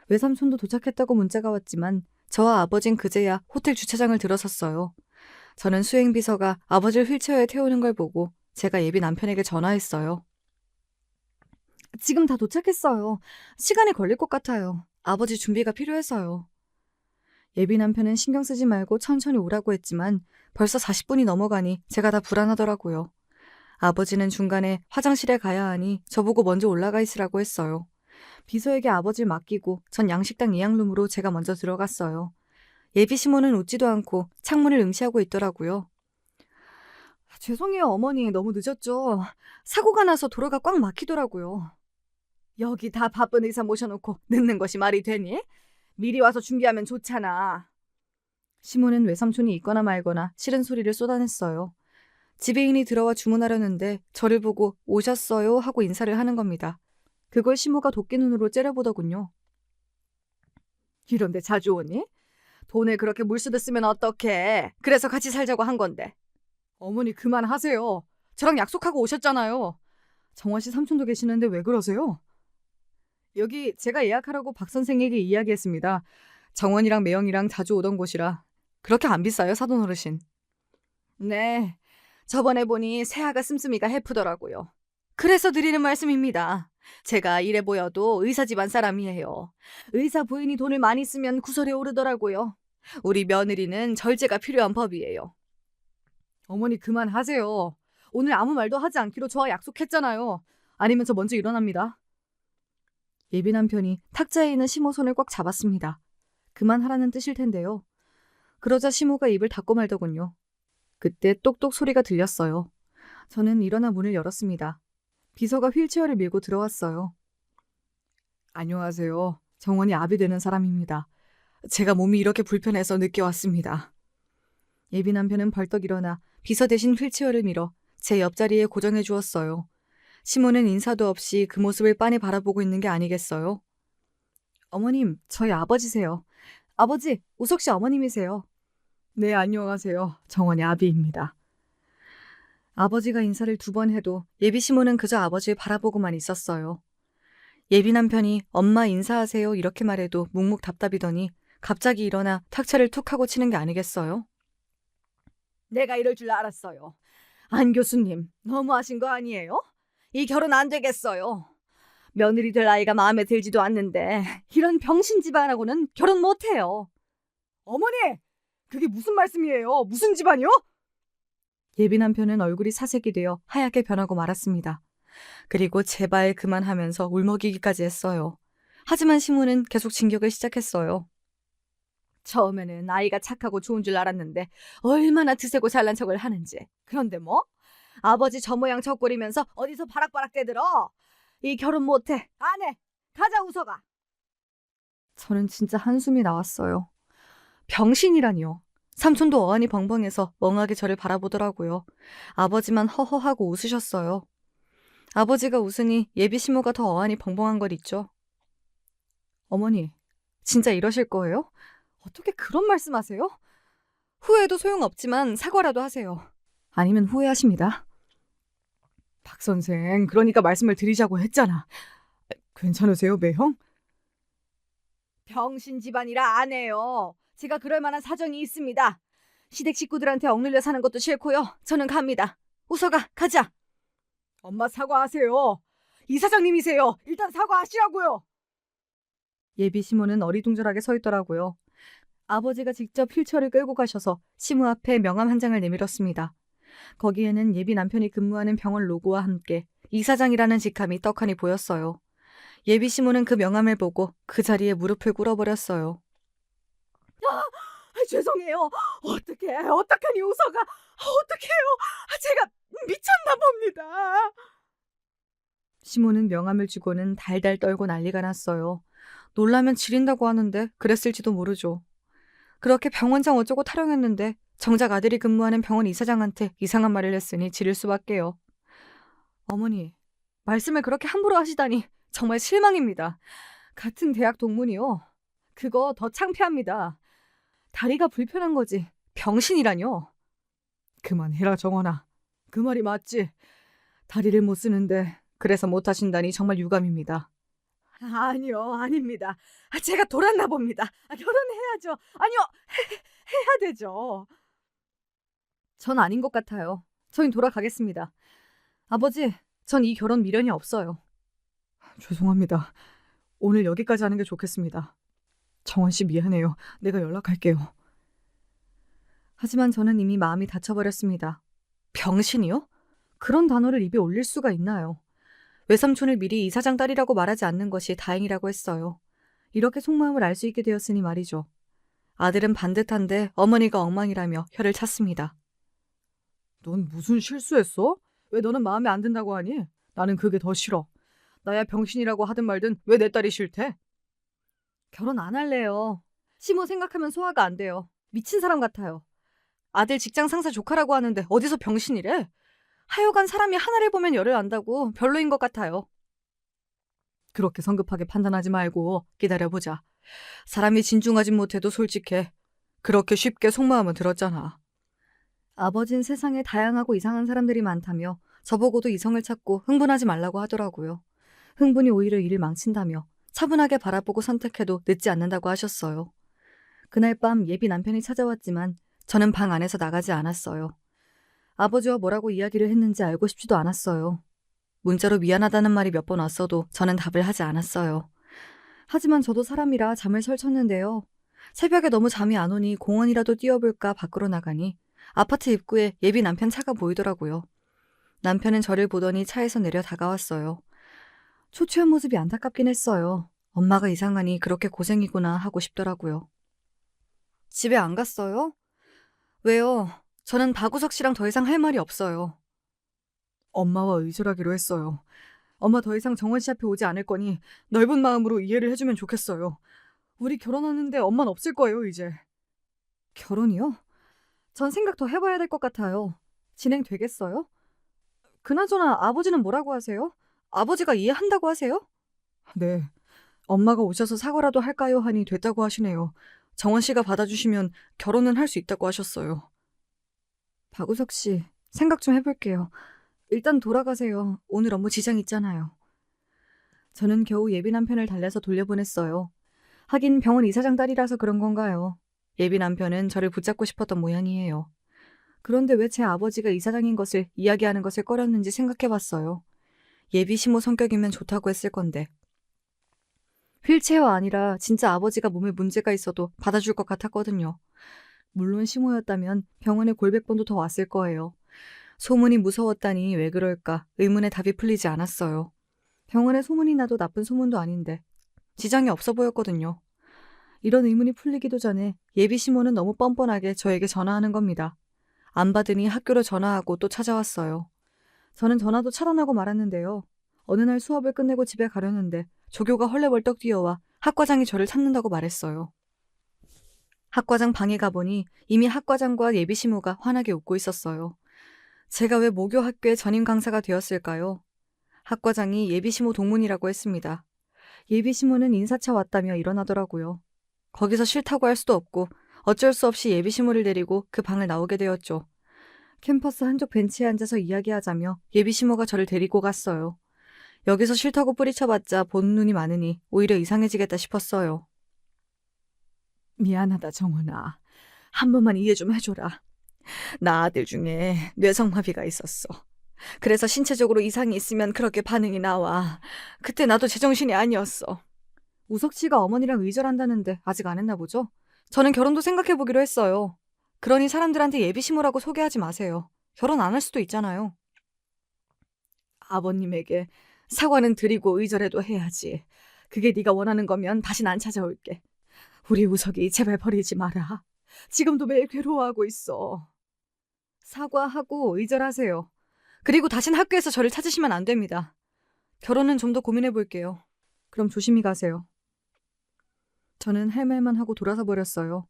외삼촌도 도착했다고 문자가 왔지만 저와 아버진 그제야 호텔 주차장을 들어섰어요. 저는 수행비서가 아버지를 휠체어에 태우는 걸 보고 제가 예비 남편에게 전화했어요. 지금 다 도착했어요. 시간이 걸릴 것 같아요. 아버지 준비가 필요해서요. 예비 남편은 신경 쓰지 말고 천천히 오라고 했지만 벌써 40분이 넘어가니 제가 다 불안하더라고요. 아버지는 중간에 화장실에 가야 하니 저보고 먼저 올라가 있으라고 했어요. 비서에게 아버지를 맡기고 전 양식당 예약룸으로 제가 먼저 들어갔어요. 예비 시모는 웃지도 않고 창문을 응시하고 있더라고요. 죄송해요, 어머니. 너무 늦었죠. 사고가 나서 도로가 꽉 막히더라고요. 여기 다 바쁜 의사 모셔놓고 늦는 것이 말이 되니? 미리 와서 준비하면 좋잖아. 시모는 외삼촌이 있거나 말거나 싫은 소리를 쏟아냈어요. 지배인이 들어와 주문하려는데 저를 보고 오셨어요 하고 인사를 하는 겁니다. 그걸 시모가 도끼눈으로 째려보더군요. 이런데 자주 오니? 돈을 그렇게 물쓰듯 쓰면 어떡해. 그래서 같이 살자고 한 건데. 어머니 그만하세요. 저랑 약속하고 오셨잖아요. 정원 씨 삼촌도 계시는데 왜 그러세요? 여기 제가 예약하라고 박 선생에게 이야기했습니다. 정원이랑 매영이랑 자주 오던 곳이라. 그렇게 안 비싸요, 사돈 어르신. 네, 저번에 보니 새아가 씀씀이가 해프더라고요. 그래서 드리는 말씀입니다. 제가 이래 보여도 의사 집안 사람이에요. 의사 부인이 돈을 많이 쓰면 구설에 오르더라고요. 우리 며느리는 절제가 필요한 법이에요. 어머니 그만하세요. 오늘 아무 말도 하지 않기로 저와 약속했잖아요. 아니면 저 먼저 일어납니다. 예비 남편이 탁자에 있는 시모 손을 꽉 잡았습니다. 그만하라는 뜻일 텐데요. 그러자 시모가 입을 닫고 말더군요. 그때 똑똑 소리가 들렸어요. 저는 일어나 문을 열었습니다. 비서가 휠체어를 밀고 들어왔어요. 안녕하세요. 정원이 아비 되는 사람입니다. 제가 몸이 이렇게 불편해서 늦게 왔습니다. 예비 남편은 벌떡 일어나 비서 대신 휠체어를 밀어 제 옆자리에 고정해 주었어요. 시모는 인사도 없이 그 모습을 빤히 바라보고 있는 게 아니겠어요? 어머님, 저희 아버지세요. 아버지, 우석 씨 어머님이세요. 네, 안녕하세요. 정원이 아비입니다. 아버지가 인사를 2번 해도 예비 시모는 그저 아버지를 바라보고만 있었어요. 예비 남편이 엄마 인사하세요 이렇게 말해도 묵묵 답답이더니 갑자기 일어나 탁차를 툭 하고 치는 게 아니겠어요? 내가 이럴 줄 알았어요. 안 교수님, 너무하신 거 아니에요? 이 결혼 안 되겠어요. 며느리 될 나이가 마음에 들지도 않는데 이런 병신 집안하고는 결혼 못해요. 어머니! 그게 무슨 말씀이에요? 무슨 집안이요? 예비 남편은 얼굴이 사색이 되어 하얗게 변하고 말았습니다. 그리고 제발 그만하면서 울먹이기까지 했어요. 하지만 시모는 계속 진격을 시작했어요. 처음에는 아이가 착하고 좋은 줄 알았는데 얼마나 드세고 잘난 척을 하는지. 그런데 뭐? 아버지 저 모양 저 꼴이면서 어디서 바락바락 대들어? 이 결혼 못해. 안 해. 가자 우석아. 저는 진짜 한숨이 나왔어요. 병신이라니요. 삼촌도 어안이 벙벙해서 멍하게 저를 바라보더라고요. 아버지만 허허하고 웃으셨어요. 아버지가 웃으니 예비 시모가 더 어안이 벙벙한 걸 있죠. 어머니, 진짜 이러실 거예요? 어떻게 그런 말씀하세요? 후회도 소용없지만 사과라도 하세요. 아니면 후회하십니다. 박 선생, 그러니까 말씀을 드리자고 했잖아. 괜찮으세요, 매형? 병신 집안이라 안 해요. 제가 그럴 만한 사정이 있습니다. 시댁 식구들한테 억눌려 사는 것도 싫고요. 저는 갑니다. 우서가, 가자. 엄마 사과하세요. 이사장님이세요. 일단 사과하시라고요. 예비 시모는 어리둥절하게 서 있더라고요. 아버지가 직접 휠체어를 끌고 가셔서 시모 앞에 명함 한 장을 내밀었습니다. 거기에는 예비 남편이 근무하는 병원 로고와 함께 이사장이라는 직함이 떡하니 보였어요. 예비 시모는 그 명함을 보고 그 자리에 무릎을 꿇어버렸어요. 죄송해요. 어떡하니 우서가. 어떡해요. 제가 미쳤나 봅니다. 시모는 명함을 주고는 달달 떨고 난리가 났어요. 놀라면 지린다고 하는데 그랬을지도 모르죠. 그렇게 병원장 어쩌고 타령했는데 정작 아들이 근무하는 병원 이사장한테 이상한 말을 했으니 지를 수밖에요. 어머니, 말씀을 그렇게 함부로 하시다니 정말 실망입니다. 같은 대학 동문이요. 그거 더 창피합니다. 다리가 불편한 거지 병신이라뇨. 그만해라 정원아. 그 말이 맞지. 다리를 못 쓰는데 그래서 못 하신다니 정말 유감입니다. 아니요, 아닙니다. 제가 돌았나 봅니다. 결혼해야죠. 아니요, 해야 되죠. 전 아닌 것 같아요. 저희 돌아가겠습니다. 아버지, 전 이 결혼 미련이 없어요. 죄송합니다. 오늘 여기까지 하는 게 좋겠습니다. 정원 씨 미안해요. 내가 연락할게요. 하지만 저는 이미 마음이 닫혀버렸습니다. 병신이요? 그런 단어를 입에 올릴 수가 있나요? 외삼촌을 미리 이사장 딸이라고 말하지 않는 것이 다행이라고 했어요. 이렇게 속마음을 알 수 있게 되었으니 말이죠. 아들은 반듯한데 어머니가 엉망이라며 혀를 찼습니다. 넌 무슨 실수했어? 왜 너는 마음에 안 든다고 하니? 나는 그게 더 싫어. 나야 병신이라고 하든 말든 왜 내 딸이 싫대? 결혼 안 할래요. 시모 생각하면 소화가 안 돼요. 미친 사람 같아요. 아들 직장 상사 조카라고 하는데 어디서 병신이래? 하여간 사람이 하나를 보면 열을 안다고 별로인 것 같아요. 그렇게 성급하게 판단하지 말고 기다려보자. 사람이 진중하진 못해도 솔직해. 그렇게 쉽게 속마음은 들었잖아. 아버진 세상에 다양하고 이상한 사람들이 많다며 저보고도 이성을 찾고 흥분하지 말라고 하더라고요. 흥분이 오히려 일을 망친다며 차분하게 바라보고 선택해도 늦지 않는다고 하셨어요. 그날 밤 예비 남편이 찾아왔지만 저는 방 안에서 나가지 않았어요. 아버지와 뭐라고 이야기를 했는지 알고 싶지도 않았어요. 문자로 미안하다는 말이 몇 번 왔어도 저는 답을 하지 않았어요. 하지만 저도 사람이라 잠을 설쳤는데요. 새벽에 너무 잠이 안 오니 공원이라도 뛰어볼까 밖으로 나가니 아파트 입구에 예비 남편 차가 보이더라고요. 남편은 저를 보더니 차에서 내려 다가왔어요. 초췌한 모습이 안타깝긴 했어요. 엄마가 이상하니 그렇게 고생이구나 하고 싶더라고요. 집에 안 갔어요? 왜요? 저는 박우석 씨랑 더 이상 할 말이 없어요. 엄마와 의절하기로 했어요. 엄마 더 이상 정원 씨 앞에 오지 않을 거니 넓은 마음으로 이해를 해주면 좋겠어요. 우리 결혼하는데 엄마는 없을 거예요, 이제. 결혼이요? 전 생각 더 해봐야 될 것 같아요. 진행되겠어요? 그나저나 아버지는 뭐라고 하세요? 아버지가 이해한다고 하세요? 네. 엄마가 오셔서 사과라도 할까요? 하니 됐다고 하시네요. 정원 씨가 받아주시면 결혼은 할 수 있다고 하셨어요. 박우석 씨, 생각 좀 해볼게요. 일단 돌아가세요. 오늘 업무 지장 있잖아요. 저는 겨우 예비 남편을 달래서 돌려보냈어요. 하긴 병원 이사장 딸이라서 그런 건가요? 예비 남편은 저를 붙잡고 싶었던 모양이에요. 그런데 왜 제 아버지가 이사장인 것을 이야기하는 것을 꺼렸는지 생각해봤어요. 예비 시모 성격이면 좋다고 했을 건데. 휠체어 아니라 진짜 아버지가 몸에 문제가 있어도 받아줄 것 같았거든요. 물론 시모였다면 병원에 골백번도 더 왔을 거예요. 소문이 무서웠다니 왜 그럴까 의문에 답이 풀리지 않았어요. 병원에 소문이 나도 나쁜 소문도 아닌데 지장이 없어 보였거든요. 이런 의문이 풀리기도 전에 예비 시모는 너무 뻔뻔하게 저에게 전화하는 겁니다. 안 받으니 학교로 전화하고 또 찾아왔어요. 저는 전화도 차단하고 말았는데요. 어느 날 수업을 끝내고 집에 가려는데 조교가 헐레벌떡 뛰어와 학과장이 저를 찾는다고 말했어요. 학과장 방에 가보니 이미 학과장과 예비 시모가 환하게 웃고 있었어요. 제가 왜 모교 학교의 전임 강사가 되었을까요? 학과장이 예비 시모 동문이라고 했습니다. 예비 시모는 인사차 왔다며 일어나더라고요. 거기서 싫다고 할 수도 없고 어쩔 수 없이 예비 시모를 데리고 그 방을 나오게 되었죠. 캠퍼스 한쪽 벤치에 앉아서 이야기하자며 예비 시모가 저를 데리고 갔어요. 여기서 싫다고 뿌리쳐봤자 보는 눈이 많으니 오히려 이상해지겠다 싶었어요. 미안하다, 정원아. 한 번만 이해 좀 해줘라. 나 아들 중에 뇌성마비가 있었어. 그래서 신체적으로 이상이 있으면 그렇게 반응이 나와. 그때 나도 제정신이 아니었어. 우석 씨가 어머니랑 의절한다는데 아직 안 했나 보죠? 저는 결혼도 생각해보기로 했어요. 그러니 사람들한테 예비 시모라고 소개하지 마세요. 결혼 안 할 수도 있잖아요. 아버님에게 사과는 드리고 의절해도 해야지. 그게 네가 원하는 거면 다신 안 찾아올게. 우리 우석이 제발 버리지 마라. 지금도 매일 괴로워하고 있어. 사과하고 의절하세요. 그리고 다신 학교에서 저를 찾으시면 안 됩니다. 결혼은 좀 더 고민해볼게요. 그럼 조심히 가세요. 저는 할 말만 하고 돌아서 버렸어요.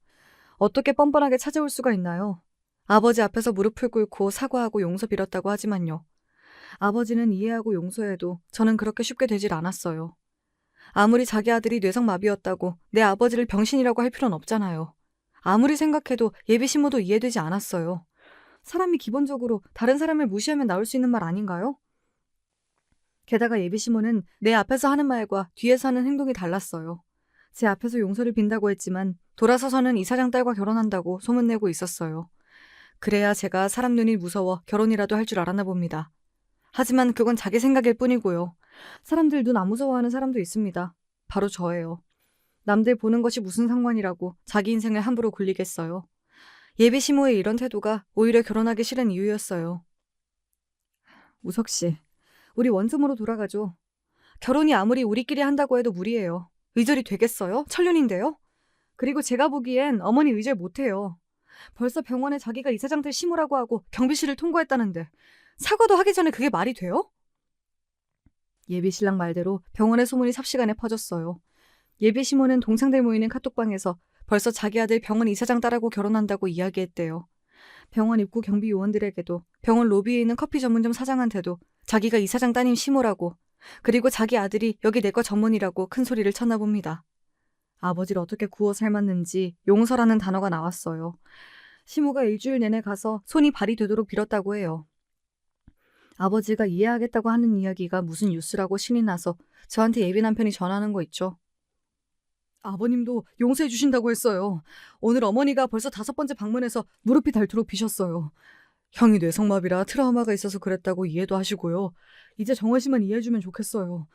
어떻게 뻔뻔하게 찾아올 수가 있나요? 아버지 앞에서 무릎을 꿇고 사과하고 용서 빌었다고 하지만요. 아버지는 이해하고 용서해도 저는 그렇게 쉽게 되질 않았어요. 아무리 자기 아들이 뇌성마비였다고 내 아버지를 병신이라고 할 필요는 없잖아요. 아무리 생각해도 예비 시모도 이해되지 않았어요. 사람이 기본적으로 다른 사람을 무시하면 나올 수 있는 말 아닌가요? 게다가 예비 시모는 내 앞에서 하는 말과 뒤에서 하는 행동이 달랐어요. 제 앞에서 용서를 빈다고 했지만 돌아서서는 이사장 딸과 결혼한다고 소문내고 있었어요. 그래야 제가 사람 눈이 무서워 결혼이라도 할 줄 알았나 봅니다. 하지만 그건 자기 생각일 뿐이고요. 사람들 눈 안 무서워하는 사람도 있습니다. 바로 저예요. 남들 보는 것이 무슨 상관이라고 자기 인생을 함부로 굴리겠어요. 예비 시모의 이런 태도가 오히려 결혼하기 싫은 이유였어요. 우석 씨, 우리 원점으로 돌아가죠. 결혼이 아무리 우리끼리 한다고 해도 무리예요. 의절이 되겠어요? 천륜인데요? 그리고 제가 보기엔 어머니 의절 못해요. 벌써 병원에 자기가 이사장들 시모라고 하고 경비실을 통보했다는데 사과도 하기 전에 그게 말이 돼요? 예비 신랑 말대로 병원의 소문이 삽시간에 퍼졌어요. 예비 시모는 동창들 모이는 카톡방에서 벌써 자기 아들 병원 이사장 딸하고 결혼한다고 이야기했대요. 병원 입구 경비 요원들에게도 병원 로비에 있는 커피 전문점 사장한테도 자기가 이사장 따님 시모라고, 그리고 자기 아들이 여기 내 거 전문이라고 큰 소리를 쳤나 봅니다. 아버지를 어떻게 구워 삶았는지 용서라는 단어가 나왔어요. 시모가 일주일 내내 가서 손이 발이 되도록 빌었다고 해요. 아버지가 이해하겠다고 하는 이야기가 무슨 뉴스라고 신이 나서 저한테 예비 남편이 전하는 거 있죠. 아버님도 용서해 주신다고 했어요. 오늘 어머니가 벌써 5번째 방문해서 무릎이 닳도록 비셨어요. 형이 뇌성마비라 트라우마가 있어서 그랬다고 이해도 하시고요. 이제 정원 씨만 이해해주면 좋겠어요.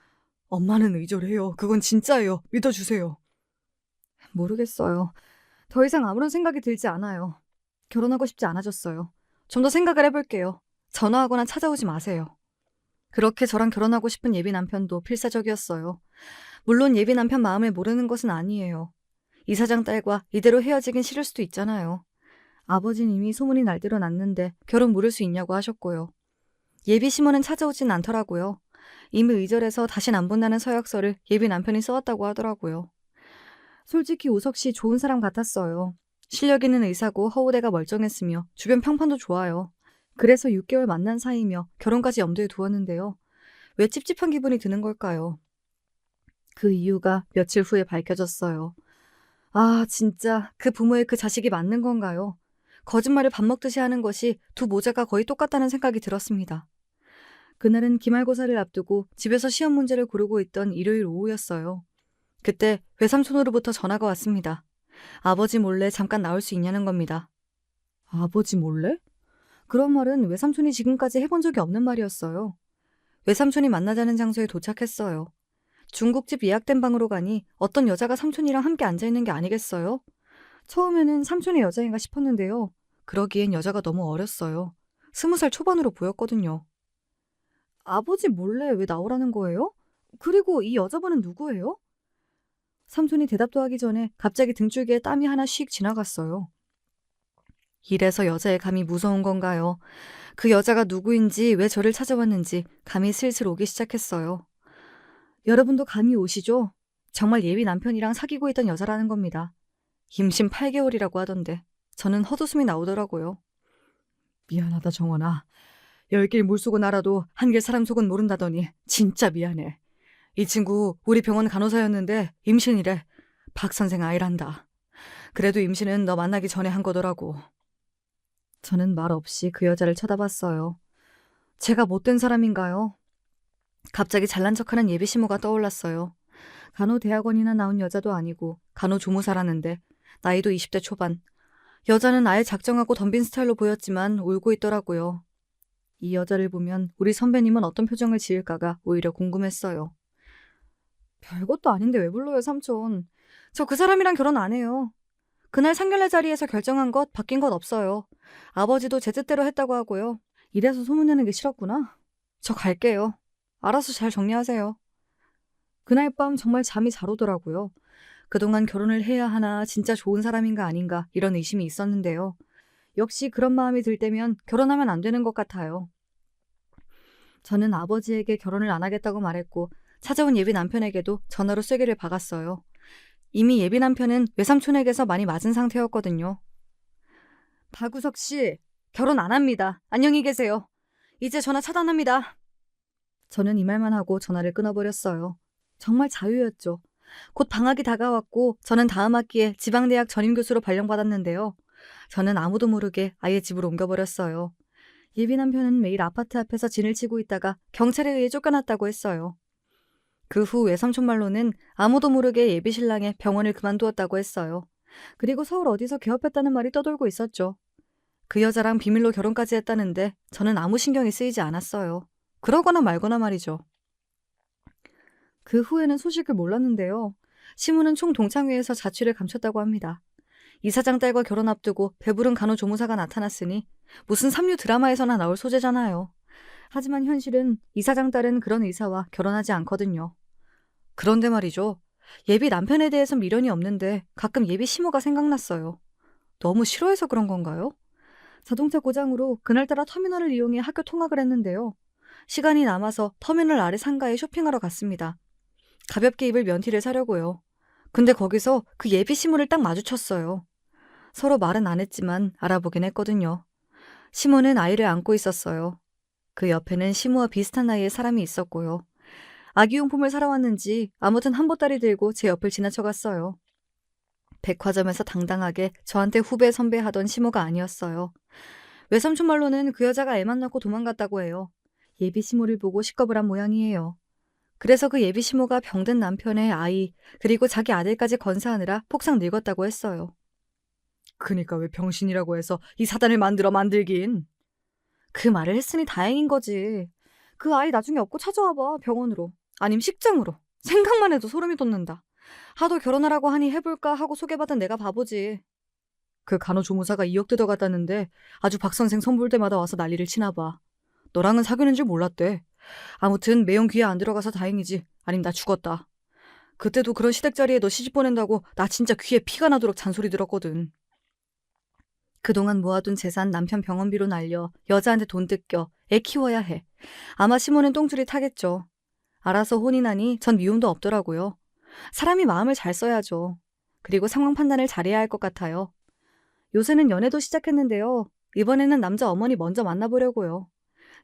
엄마는 의절해요. 그건 진짜예요. 믿어주세요. 모르겠어요. 더 이상 아무런 생각이 들지 않아요. 결혼하고 싶지 않아졌어요. 좀 더 생각을 해볼게요. 전화하거나 찾아오지 마세요. 그렇게 저랑 결혼하고 싶은 예비 남편도 필사적이었어요. 물론 예비 남편 마음을 모르는 것은 아니에요. 이사장 딸과 이대로 헤어지긴 싫을 수도 있잖아요. 아버지는 이미 소문이 날대로 났는데 결혼 물을 수 있냐고 하셨고요. 예비 시모는 찾아오진 않더라고요. 이미 의절해서 다신 안 본다는 서약서를 예비 남편이 써왔다고 하더라고요. 솔직히 우석 씨 좋은 사람 같았어요. 실력 있는 의사고 허우대가 멀쩡했으며 주변 평판도 좋아요. 그래서 6개월 만난 사이며 결혼까지 염두에 두었는데요. 왜 찝찝한 기분이 드는 걸까요? 그 이유가 며칠 후에 밝혀졌어요. 아, 진짜 그 부모의 그 자식이 맞는 건가요? 거짓말을 밥 먹듯이 하는 것이 두 모자가 거의 똑같다는 생각이 들었습니다. 그날은 기말고사를 앞두고 집에서 시험 문제를 고르고 있던 일요일 오후였어요. 그때 외삼촌으로부터 전화가 왔습니다. 아버지 몰래 잠깐 나올 수 있냐는 겁니다. 아버지 몰래? 그런 말은 외삼촌이 지금까지 해본 적이 없는 말이었어요. 외삼촌이 만나자는 장소에 도착했어요. 중국집 예약된 방으로 가니 어떤 여자가 삼촌이랑 함께 앉아있는 게 아니겠어요? 처음에는 삼촌의 여자인가 싶었는데요. 그러기엔 여자가 너무 어렸어요. 20살 초반으로 보였거든요. 아버지 몰래 왜 나오라는 거예요? 그리고 이 여자분은 누구예요? 삼촌이 대답도 하기 전에 갑자기 등줄기에 땀이 하나 씩 지나갔어요. 이래서 여자의 감이 무서운 건가요? 그 여자가 누구인지 왜 저를 찾아왔는지 감이 슬슬 오기 시작했어요. 여러분도 감이 오시죠? 정말 예비 남편이랑 사귀고 있던 여자라는 겁니다. 임신 8개월이라고 하던데 저는 헛웃음이 나오더라고요. 미안하다 정원아. 10길 물속은 알아도 1길 사람 속은 모른다더니 진짜 미안해. 이 친구 우리 병원 간호사였는데 임신이래. 박 선생 아이란다. 그래도 임신은 너 만나기 전에 한 거더라고. 저는 말 없이 그 여자를 쳐다봤어요. 제가 못된 사람인가요? 갑자기 잘난 척하는 예비시모가 떠올랐어요. 간호대학원이나 나온 여자도 아니고 간호조무사라는데 나이도 20대 초반. 여자는 아예 작정하고 덤빈 스타일로 보였지만 울고 있더라고요. 이 여자를 보면 우리 선배님은 어떤 표정을 지을까가 오히려 궁금했어요. 별것도 아닌데 왜 불러요, 삼촌. 저 그 사람이랑 결혼 안 해요. 그날 상견례 자리에서 결정한 것 바뀐 것 없어요. 아버지도 제 뜻대로 했다고 하고요. 이래서 소문내는 게 싫었구나. 저 갈게요. 알아서 잘 정리하세요. 그날 밤 정말 잠이 잘 오더라고요. 그동안 결혼을 해야 하나 진짜 좋은 사람인가 아닌가 이런 의심이 있었는데요. 역시 그런 마음이 들 때면 결혼하면 안 되는 것 같아요. 저는 아버지에게 결혼을 안 하겠다고 말했고 찾아온 예비 남편에게도 전화로 쐐기를 박았어요. 이미 예비 남편은 외삼촌에게서 많이 맞은 상태였거든요. 박우석 씨, 결혼 안 합니다. 안녕히 계세요. 이제 전화 차단합니다. 저는 이 말만 하고 전화를 끊어버렸어요. 정말 자유였죠. 곧 방학이 다가왔고 저는 다음 학기에 지방대학 전임교수로 발령받았는데요. 저는 아무도 모르게 아예 집으로 옮겨버렸어요. 예비 남편은 매일 아파트 앞에서 진을 치고 있다가 경찰에 의해 쫓겨났다고 했어요. 그 후 외삼촌 말로는 아무도 모르게 예비 신랑의 병원을 그만두었다고 했어요. 그리고 서울 어디서 개업했다는 말이 떠돌고 있었죠. 그 여자랑 비밀로 결혼까지 했다는데 저는 아무 신경이 쓰이지 않았어요. 그러거나 말거나 말이죠. 그 후에는 소식을 몰랐는데요. 시무는 총동창회에서 자취를 감췄다고 합니다. 이사장 딸과 결혼 앞두고 배부른 간호조무사가 나타났으니 무슨 삼류 드라마에서나 나올 소재잖아요. 하지만 현실은 이사장 딸은 그런 의사와 결혼하지 않거든요. 그런데 말이죠. 예비 남편에 대해서 미련이 없는데 가끔 예비 시모가 생각났어요. 너무 싫어해서 그런 건가요? 자동차 고장으로 그날따라 터미널을 이용해 학교 통학을 했는데요. 시간이 남아서 터미널 아래 상가에 쇼핑하러 갔습니다. 가볍게 입을 면티를 사려고요. 근데 거기서 그 예비 시모를 딱 마주쳤어요. 서로 말은 안 했지만 알아보긴 했거든요. 시모는 아이를 안고 있었어요. 그 옆에는 시모와 비슷한 나이의 사람이 있었고요. 아기용품을 사러 왔는지 아무튼 한 보따리 들고 제 옆을 지나쳐갔어요. 백화점에서 당당하게 저한테 후배 선배 하던 시모가 아니었어요. 외삼촌 말로는 그 여자가 애만 낳고 도망갔다고 해요. 예비 시모를 보고 식겁을 한 모양이에요. 그래서 그 예비 시모가 병든 남편의 아이 그리고 자기 아들까지 건사하느라 폭삭 늙었다고 했어요. 그니까 왜 병신이라고 해서 이 사단을 만들긴. 그 말을 했으니 다행인 거지. 그 아이 나중에 업고 찾아와봐, 병원으로. 아님 식장으로. 생각만 해도 소름이 돋는다. 하도 결혼하라고 하니 해볼까 하고 소개받은 내가 바보지. 그 간호조무사가 2억 뜯어갔다는데 아주 박 선생 선볼 때마다 와서 난리를 치나 봐. 너랑은 사귀는 줄 몰랐대. 아무튼 매형 귀에 안 들어가서 다행이지. 아님 나 죽었다. 그때도 그런 시댁자리에 너 시집 보낸다고 나 진짜 귀에 피가 나도록 잔소리 들었거든. 그동안 모아둔 재산 남편 병원비로 날려 여자한테 돈 뜯겨 애 키워야 해. 아마 시모는 똥줄이 타겠죠. 알아서 혼이 나니 전 미움도 없더라고요. 사람이 마음을 잘 써야죠. 그리고 상황 판단을 잘해야 할 것 같아요. 요새는 연애도 시작했는데요. 이번에는 남자 어머니 먼저 만나보려고요.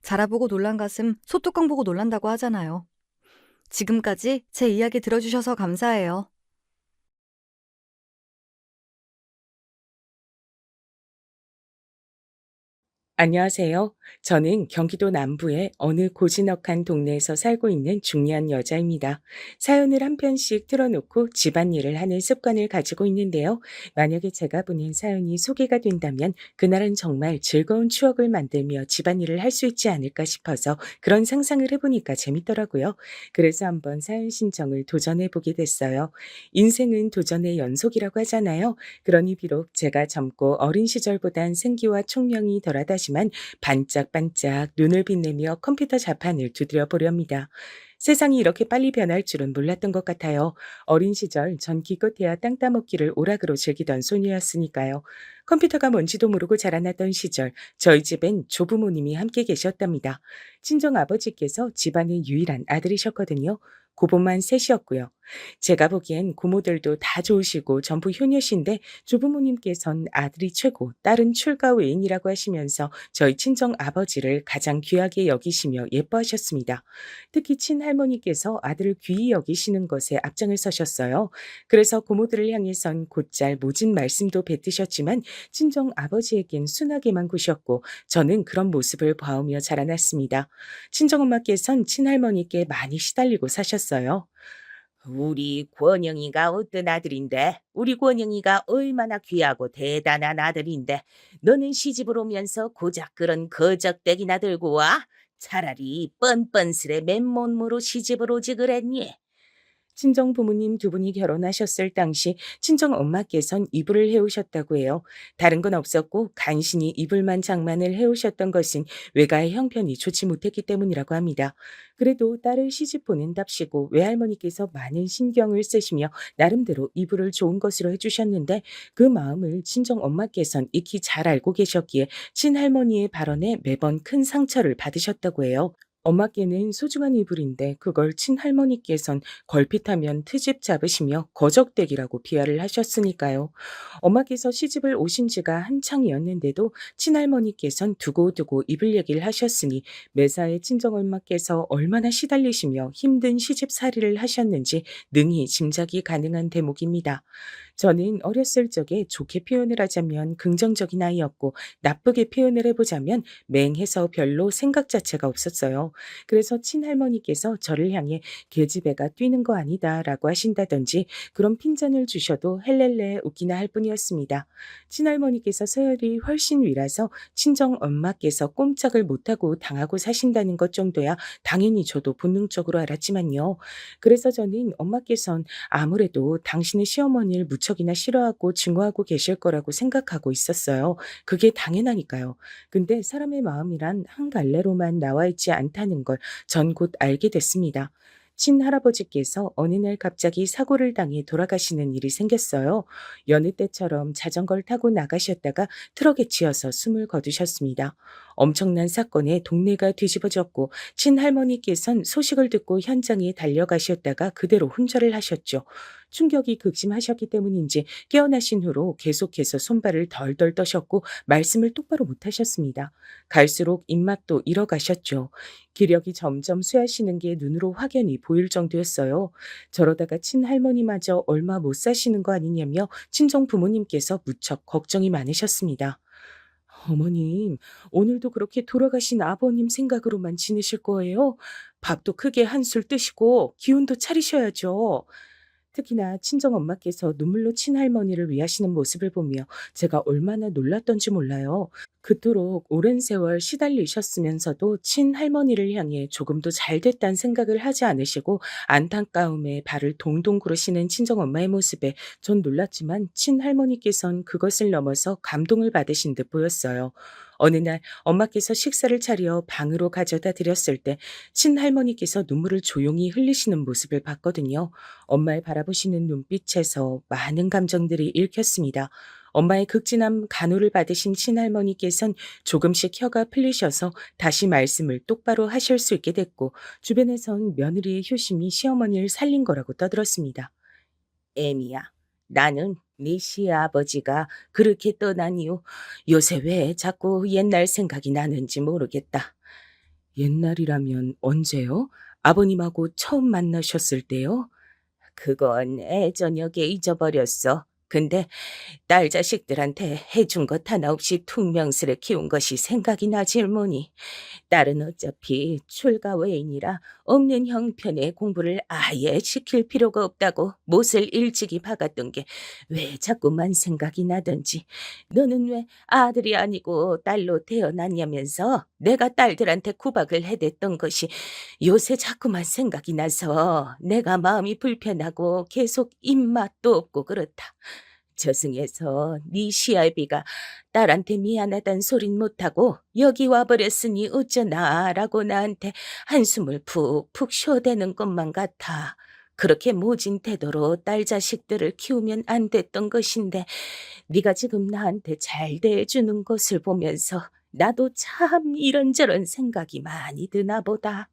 자라보고 놀란 가슴 소뚜껑 보고 놀란다고 하잖아요. 지금까지 제 이야기 들어주셔서 감사해요. 안녕하세요. 저는 경기도 남부의 어느 고즈넉한 동네에서 살고 있는 중년 여자입니다. 사연을 한 편씩 틀어놓고 집안일을 하는 습관을 가지고 있는데요. 만약에 제가 보낸 사연이 소개가 된다면 그날은 정말 즐거운 추억을 만들며 집안일을 할 수 있지 않을까 싶어서 그런 상상을 해보니까 재밌더라고요. 그래서 한번 사연 신청을 도전해보게 됐어요. 인생은 도전의 연속이라고 하잖아요. 그러니 비록 제가 젊고 어린 시절보단 생기와 총명이 덜하다지만 반짝반짝 눈을 빛내며 컴퓨터 자판을 두드려 보렵니다. 세상이 이렇게 빨리 변할 줄은 몰랐던 것 같아요. 어린 시절 전 기껏해야 땅 따먹기를 오락으로 즐기던 소녀였으니까요. 컴퓨터가 뭔지도 모르고 자라났던 시절 저희 집엔 조부모님이 함께 계셨답니다. 친정 아버지께서 집안의 유일한 아들이셨거든요. 고모만 셋이었고요. 제가 보기엔 고모들도 다 좋으시고 전부 효녀신데 조부모님께선 아들이 최고, 딸은 출가 외인이라고 하시면서 저희 친정 아버지를 가장 귀하게 여기시며 예뻐하셨습니다. 특히 친할머니께서 아들을 귀히 여기시는 것에 앞장을 서셨어요. 그래서 고모들을 향해선 곧잘 모진 말씀도 뱉으셨지만 친정 아버지에겐 순하게만 구셨고 저는 그런 모습을 봐오며 자라났습니다. 친정엄마께선 친할머니께 많이 시달리고 사셨어요. 우리 권영이가 어떤 아들인데? 우리 권영이가 얼마나 귀하고 대단한 아들인데 너는 시집을 오면서 고작 그런 거적대기나 들고 와? 차라리 뻔뻔스레 맨몸으로 시집을 오지 그랬니? 친정 부모님 두 분이 결혼하셨을 당시 친정 엄마께선 이불을 해오셨다고 해요. 다른 건 없었고 간신히 이불만 장만을 해오셨던 것은 외가의 형편이 좋지 못했기 때문이라고 합니다. 그래도 딸을 시집 보낸답시고 외할머니께서 많은 신경을 쓰시며 나름대로 이불을 좋은 것으로 해주셨는데 그 마음을 친정 엄마께선 익히 잘 알고 계셨기에 친할머니의 발언에 매번 큰 상처를 받으셨다고 해요. 엄마께는 소중한 이불인데 그걸 친할머니께선 걸핏하면 트집 잡으시며 거적대기라고 비하를 하셨으니까요. 엄마께서 시집을 오신 지가 한창이었는데도 친할머니께선 두고두고 이불 얘기를 하셨으니 매사에 친정엄마께서 얼마나 시달리시며 힘든 시집살이를 하셨는지 능히 짐작이 가능한 대목입니다. 저는 어렸을 적에 좋게 표현을 하자면 긍정적인 아이였고 나쁘게 표현을 해보자면 맹해서 별로 생각 자체가 없었어요. 그래서 친할머니께서 저를 향해 계집애가 뛰는 거 아니다라고 하신다든지 그런 핀잔을 주셔도 헬렐레 웃기나 할 뿐이었습니다. 친할머니께서 서열이 훨씬 위라서 친정 엄마께서 꼼짝을 못하고 당하고 사신다는 것 정도야 당연히 저도 본능적으로 알았지만요. 그래서 저는 엄마께선 아무래도 당신의 시어머니를 무척이나 싫어하고 증오하고 계실 거라고 생각하고 있었어요. 그게 당연하니까요. 근데 사람의 마음이란 한 갈래로만 나와 있지 않다는 걸 전 곧 알게 됐습니다. 친할아버지께서 어느 날 갑자기 사고를 당해 돌아가시는 일이 생겼어요. 여느 때처럼 자전거를 타고 나가셨다가 트럭에 치여서 숨을 거두셨습니다. 엄청난 사건에 동네가 뒤집어졌고 친할머니께선 소식을 듣고 현장에 달려가셨다가 그대로 훈절을 하셨죠. 충격이 극심하셨기 때문인지 깨어나신 후로 계속해서 손발을 덜덜 떠셨고 말씀을 똑바로 못하셨습니다. 갈수록 입맛도 잃어가셨죠. 기력이 점점 쇠하시는 게 눈으로 확연히 보일 정도였어요. 저러다가 친할머니마저 얼마 못 사시는 거 아니냐며 친정 부모님께서 무척 걱정이 많으셨습니다. 어머님, 오늘도 그렇게 돌아가신 아버님 생각으로만 지내실 거예요? 밥도 크게 한술 뜨시고 기운도 차리셔야죠. 특히나 친정엄마께서 눈물로 친할머니를 위하시는 모습을 보며 제가 얼마나 놀랐던지 몰라요. 그토록 오랜 세월 시달리셨으면서도 친할머니를 향해 조금도 잘됐다는 생각을 하지 않으시고 안타까움에 발을 동동 구르시는 친정엄마의 모습에 전 놀랐지만 친할머니께선 그것을 넘어서 감동을 받으신 듯 보였어요. 어느 날 엄마께서 식사를 차려 방으로 가져다 드렸을 때 친할머니께서 눈물을 조용히 흘리시는 모습을 봤거든요. 엄마를 바라보시는 눈빛에서 많은 감정들이 읽혔습니다. 엄마의 극진한 간호를 받으신 친할머니께선 조금씩 혀가 풀리셔서 다시 말씀을 똑바로 하실 수 있게 됐고 주변에선 며느리의 효심이 시어머니를 살린 거라고 떠들었습니다. 애미야, 나는 네 시아버지가 그렇게 떠난 이후 요새 왜 자꾸 옛날 생각이 나는지 모르겠다. 옛날이라면 언제요? 아버님하고 처음 만나셨을 때요? 그건 애저녁에 잊어버렸어. 근데 딸 자식들한테 해준 것 하나 없이 퉁명스레 키운 것이 생각이 나질 뭐니. 딸은 어차피 출가 외인이라 없는 형편의 공부를 아예 시킬 필요가 없다고 못을 일찍이 박았던 게 왜 자꾸만 생각이 나던지. 너는 왜 아들이 아니고 딸로 태어났냐면서 내가 딸들한테 구박을 해댔던 것이 요새 자꾸만 생각이 나서 내가 마음이 불편하고 계속 입맛도 없고 그렇다. 저승에서 네 시알비가 딸한테 미안하단 소린 못하고 여기 와버렸으니 어쩌나라고 나한테 한숨을 푹푹 쉬어대는 것만 같아. 그렇게 모진 태도로 딸 자식들을 키우면 안 됐던 것인데 네가 지금 나한테 잘 대해주는 것을 보면서 나도 참 이런저런 생각이 많이 드나 보다.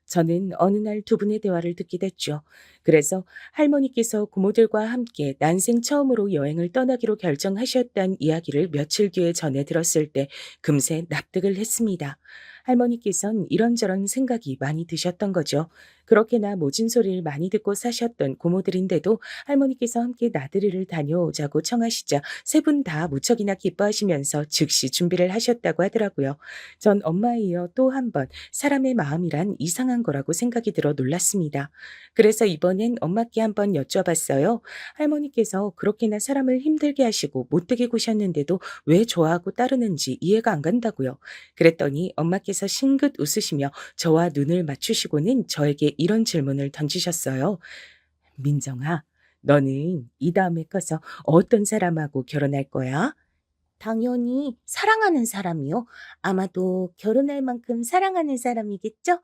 저는 어느 날 두 분의 대화를 듣게 됐죠. 그래서 할머니께서 고모들과 함께 난생 처음으로 여행을 떠나기로 결정하셨다는 이야기를 며칠 뒤에 전해 들었을 때 금세 납득을 했습니다. 할머니께선 이런저런 생각이 많이 드셨던 거죠. 그렇게나 모진 소리를 많이 듣고 사셨던 고모들인데도 할머니께서 함께 나들이를 다녀오자고 청하시자 세 분 다 무척이나 기뻐하시면서 즉시 준비를 하셨다고 하더라고요. 전 엄마에 이어 또 한 번 사람의 마음이란 이상한 거라고 생각이 들어 놀랐습니다. 그래서 이번엔 엄마께 한번 여쭤봤어요. 할머니께서 그렇게나 사람을 힘들게 하시고 못되게 구셨는데도 왜 좋아하고 따르는지 이해가 안 간다고요. 그랬더니 엄마께서 싱긋 웃으시며 저와 눈을 맞추시고는 저에게 이런 질문을 던지셨어요. 민정아, 너는 이 다음에 커서 어떤 사람하고 결혼할 거야? 당연히 사랑하는 사람이요. 아마도 결혼할 만큼 사랑하는 사람이겠죠?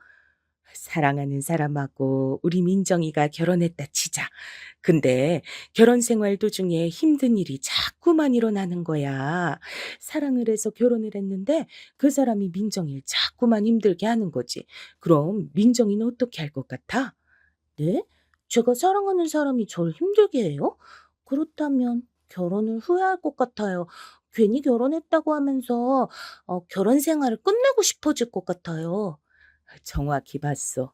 사랑하는 사람하고 우리 민정이가 결혼했다 치자. 근데 결혼 생활 도중에 힘든 일이 자꾸만 일어나는 거야. 사랑을 해서 결혼을 했는데 그 사람이 민정이를 자꾸만 힘들게 하는 거지. 그럼 민정이는 어떻게 할 것 같아? 네? 제가 사랑하는 사람이 저를 힘들게 해요? 그렇다면 결혼을 후회할 것 같아요. 괜히 결혼했다고 하면서 결혼 생활을 끝내고 싶어질 것 같아요. 정확히 봤어.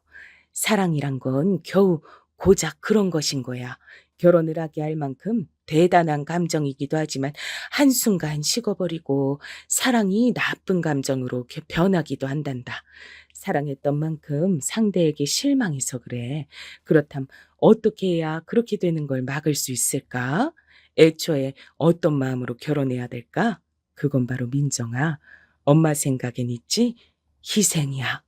사랑이란 건 겨우 고작 그런 것인 거야. 결혼을 하게 할 만큼 대단한 감정이기도 하지만 한순간 식어버리고 사랑이 나쁜 감정으로 변하기도 한단다. 사랑했던 만큼 상대에게 실망해서 그래. 그렇담 어떻게 해야 그렇게 되는 걸 막을 수 있을까? 애초에 어떤 마음으로 결혼해야 될까? 그건 바로 민정아. 엄마 생각엔 있지? 희생이야.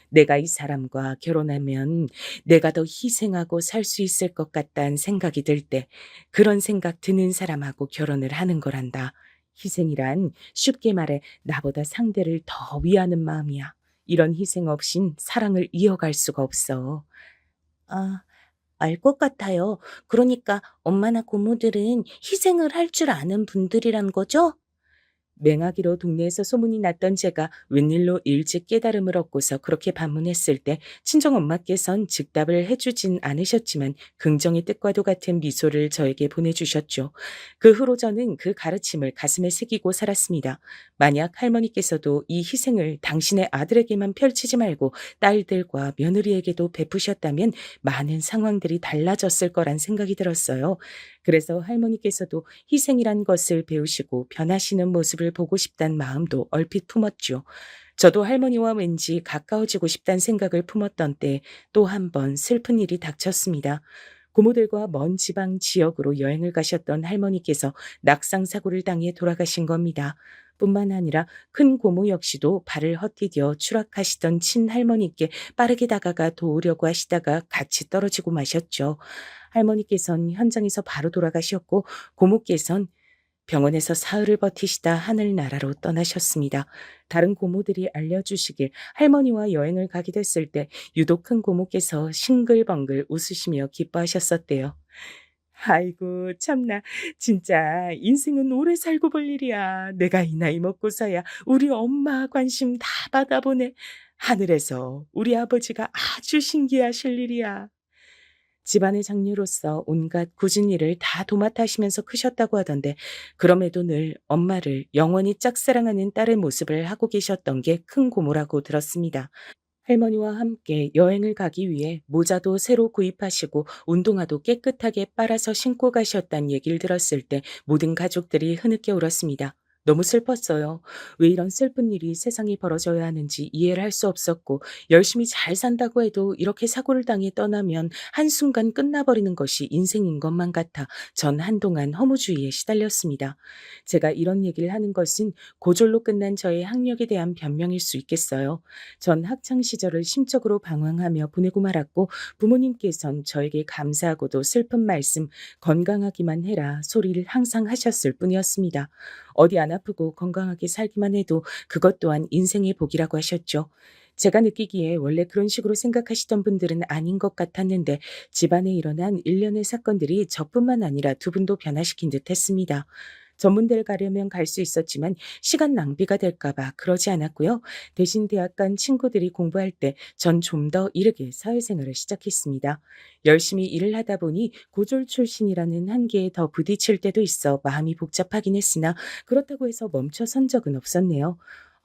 내가 이 사람과 결혼하면 내가 더 희생하고 살 수 있을 것 같다는 생각이 들 때 그런 생각 드는 사람하고 결혼을 하는 거란다. 희생이란 쉽게 말해 나보다 상대를 더 위하는 마음이야. 이런 희생 없인 사랑을 이어갈 수가 없어. 아, 알 것 같아요. 그러니까 엄마나 고모들은 희생을 할 줄 아는 분들이란 거죠? 맹하기로 동네에서 소문이 났던 제가 웬일로 일찍 깨달음을 얻고서 그렇게 반문했을 때 친정엄마께선 즉답을 해주진 않으셨지만 긍정의 뜻과도 같은 미소를 저에게 보내주셨죠. 그 후로 저는 그 가르침을 가슴에 새기고 살았습니다. 만약 할머니께서도 이 희생을 당신의 아들에게만 펼치지 말고 딸들과 며느리에게도 베푸셨다면 많은 상황들이 달라졌을 거란 생각이 들었어요. 그래서 할머니께서도 희생이란 것을 배우시고 변하시는 모습을 보고 싶단 마음도 얼핏 품었죠. 저도 할머니와 왠지 가까워지고 싶단 생각을 품었던 때 또 한 번 슬픈 일이 닥쳤습니다. 고모들과 먼 지방 지역으로 여행을 가셨던 할머니께서 낙상 사고를 당해 돌아가신 겁니다. 뿐만 아니라 큰 고모 역시도 발을 헛디뎌 추락하시던 친할머니께 빠르게 다가가 도우려고 하시다가 같이 떨어지고 마셨죠. 할머니께선 현장에서 바로 돌아가셨고 고모께선 병원에서 사흘을 버티시다 하늘나라로 떠나셨습니다. 다른 고모들이 알려주시길 할머니와 여행을 가게 됐을 때 유독 큰 고모께서 싱글벙글 웃으시며 기뻐하셨었대요. 아이고 참나 진짜 인생은 오래 살고 볼 일이야. 내가 이 나이 먹고서야 우리 엄마 관심 다 받아보네. 하늘에서 우리 아버지가 아주 신기하실 일이야. 집안의 장녀로서 온갖 굳은 일을 다 도맡아시면서 크셨다고 하던데 그럼에도 늘 엄마를 영원히 짝사랑하는 딸의 모습을 하고 계셨던 게 큰 고모라고 들었습니다. 할머니와 함께 여행을 가기 위해 모자도 새로 구입하시고 운동화도 깨끗하게 빨아서 신고 가셨다는 얘기를 들었을 때 모든 가족들이 흐느껴 울었습니다. 너무 슬펐어요. 왜 이런 슬픈 일이 세상에 벌어져야 하는지 이해를 할 수 없었고 열심히 잘 산다고 해도 이렇게 사고를 당해 떠나면 한순간 끝나버리는 것이 인생인 것만 같아 전 한동안 허무주의에 시달렸습니다. 제가 이런 얘기를 하는 것은 고졸로 끝난 저의 학력에 대한 변명일 수 있겠어요. 전 학창 시절을 심적으로 방황하며 보내고 말았고 부모님께선 저에게 감사하고도 슬픈 말씀 건강하기만 해라 소리를 항상 하셨을 뿐이었습니다. 어디 안 아프고 건강하게 살기만 해도 그것 또한 인생의 복이라고 하셨죠. 제가 느끼기에 원래 그런 식으로 생각하시던 분들은 아닌 것 같았는데 집안에 일어난 일련의 사건들이 저뿐만 아니라 두 분도 변화시킨 듯 했습니다. 전문대를 가려면 갈 수 있었지만 시간 낭비가 될까 봐 그러지 않았고요. 대신 대학 간 친구들이 공부할 때 전 좀 더 이르게 사회생활을 시작했습니다. 열심히 일을 하다 보니 고졸 출신이라는 한계에 더 부딪힐 때도 있어 마음이 복잡하긴 했으나 그렇다고 해서 멈춰선 적은 없었네요.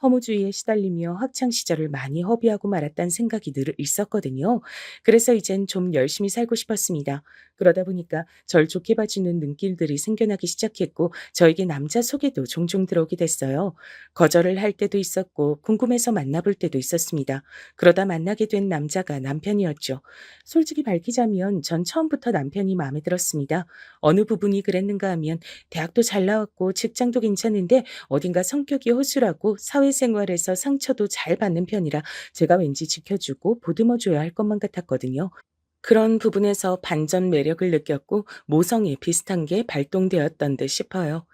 허무주의에 시달리며 학창 시절을 많이 허비하고 말았다는 생각이 늘 있었거든요. 그래서 이젠 좀 열심히 살고 싶었습니다. 그러다 보니까 절 좋게 봐주는 눈길들이 생겨나기 시작했고 저에게 남자 소개도 종종 들어오게 됐어요. 거절을 할 때도 있었고 궁금해서 만나볼 때도 있었습니다. 그러다 만나게 된 남자가 남편이었죠. 솔직히 밝히자면 전 처음부터 남편이 마음에 들었습니다. 어느 부분이 그랬는가 하면 대학도 잘 나왔고 직장도 괜찮은데 어딘가 성격이 허술하고 사회생활에서 상처도 잘 받는 편이라 제가 왠지 지켜주고 보듬어줘야 할 것만 같았거든요. 그런 부분에서 반전 매력을 느꼈고 모성애 비슷한 게 발동되었던 듯 싶어요.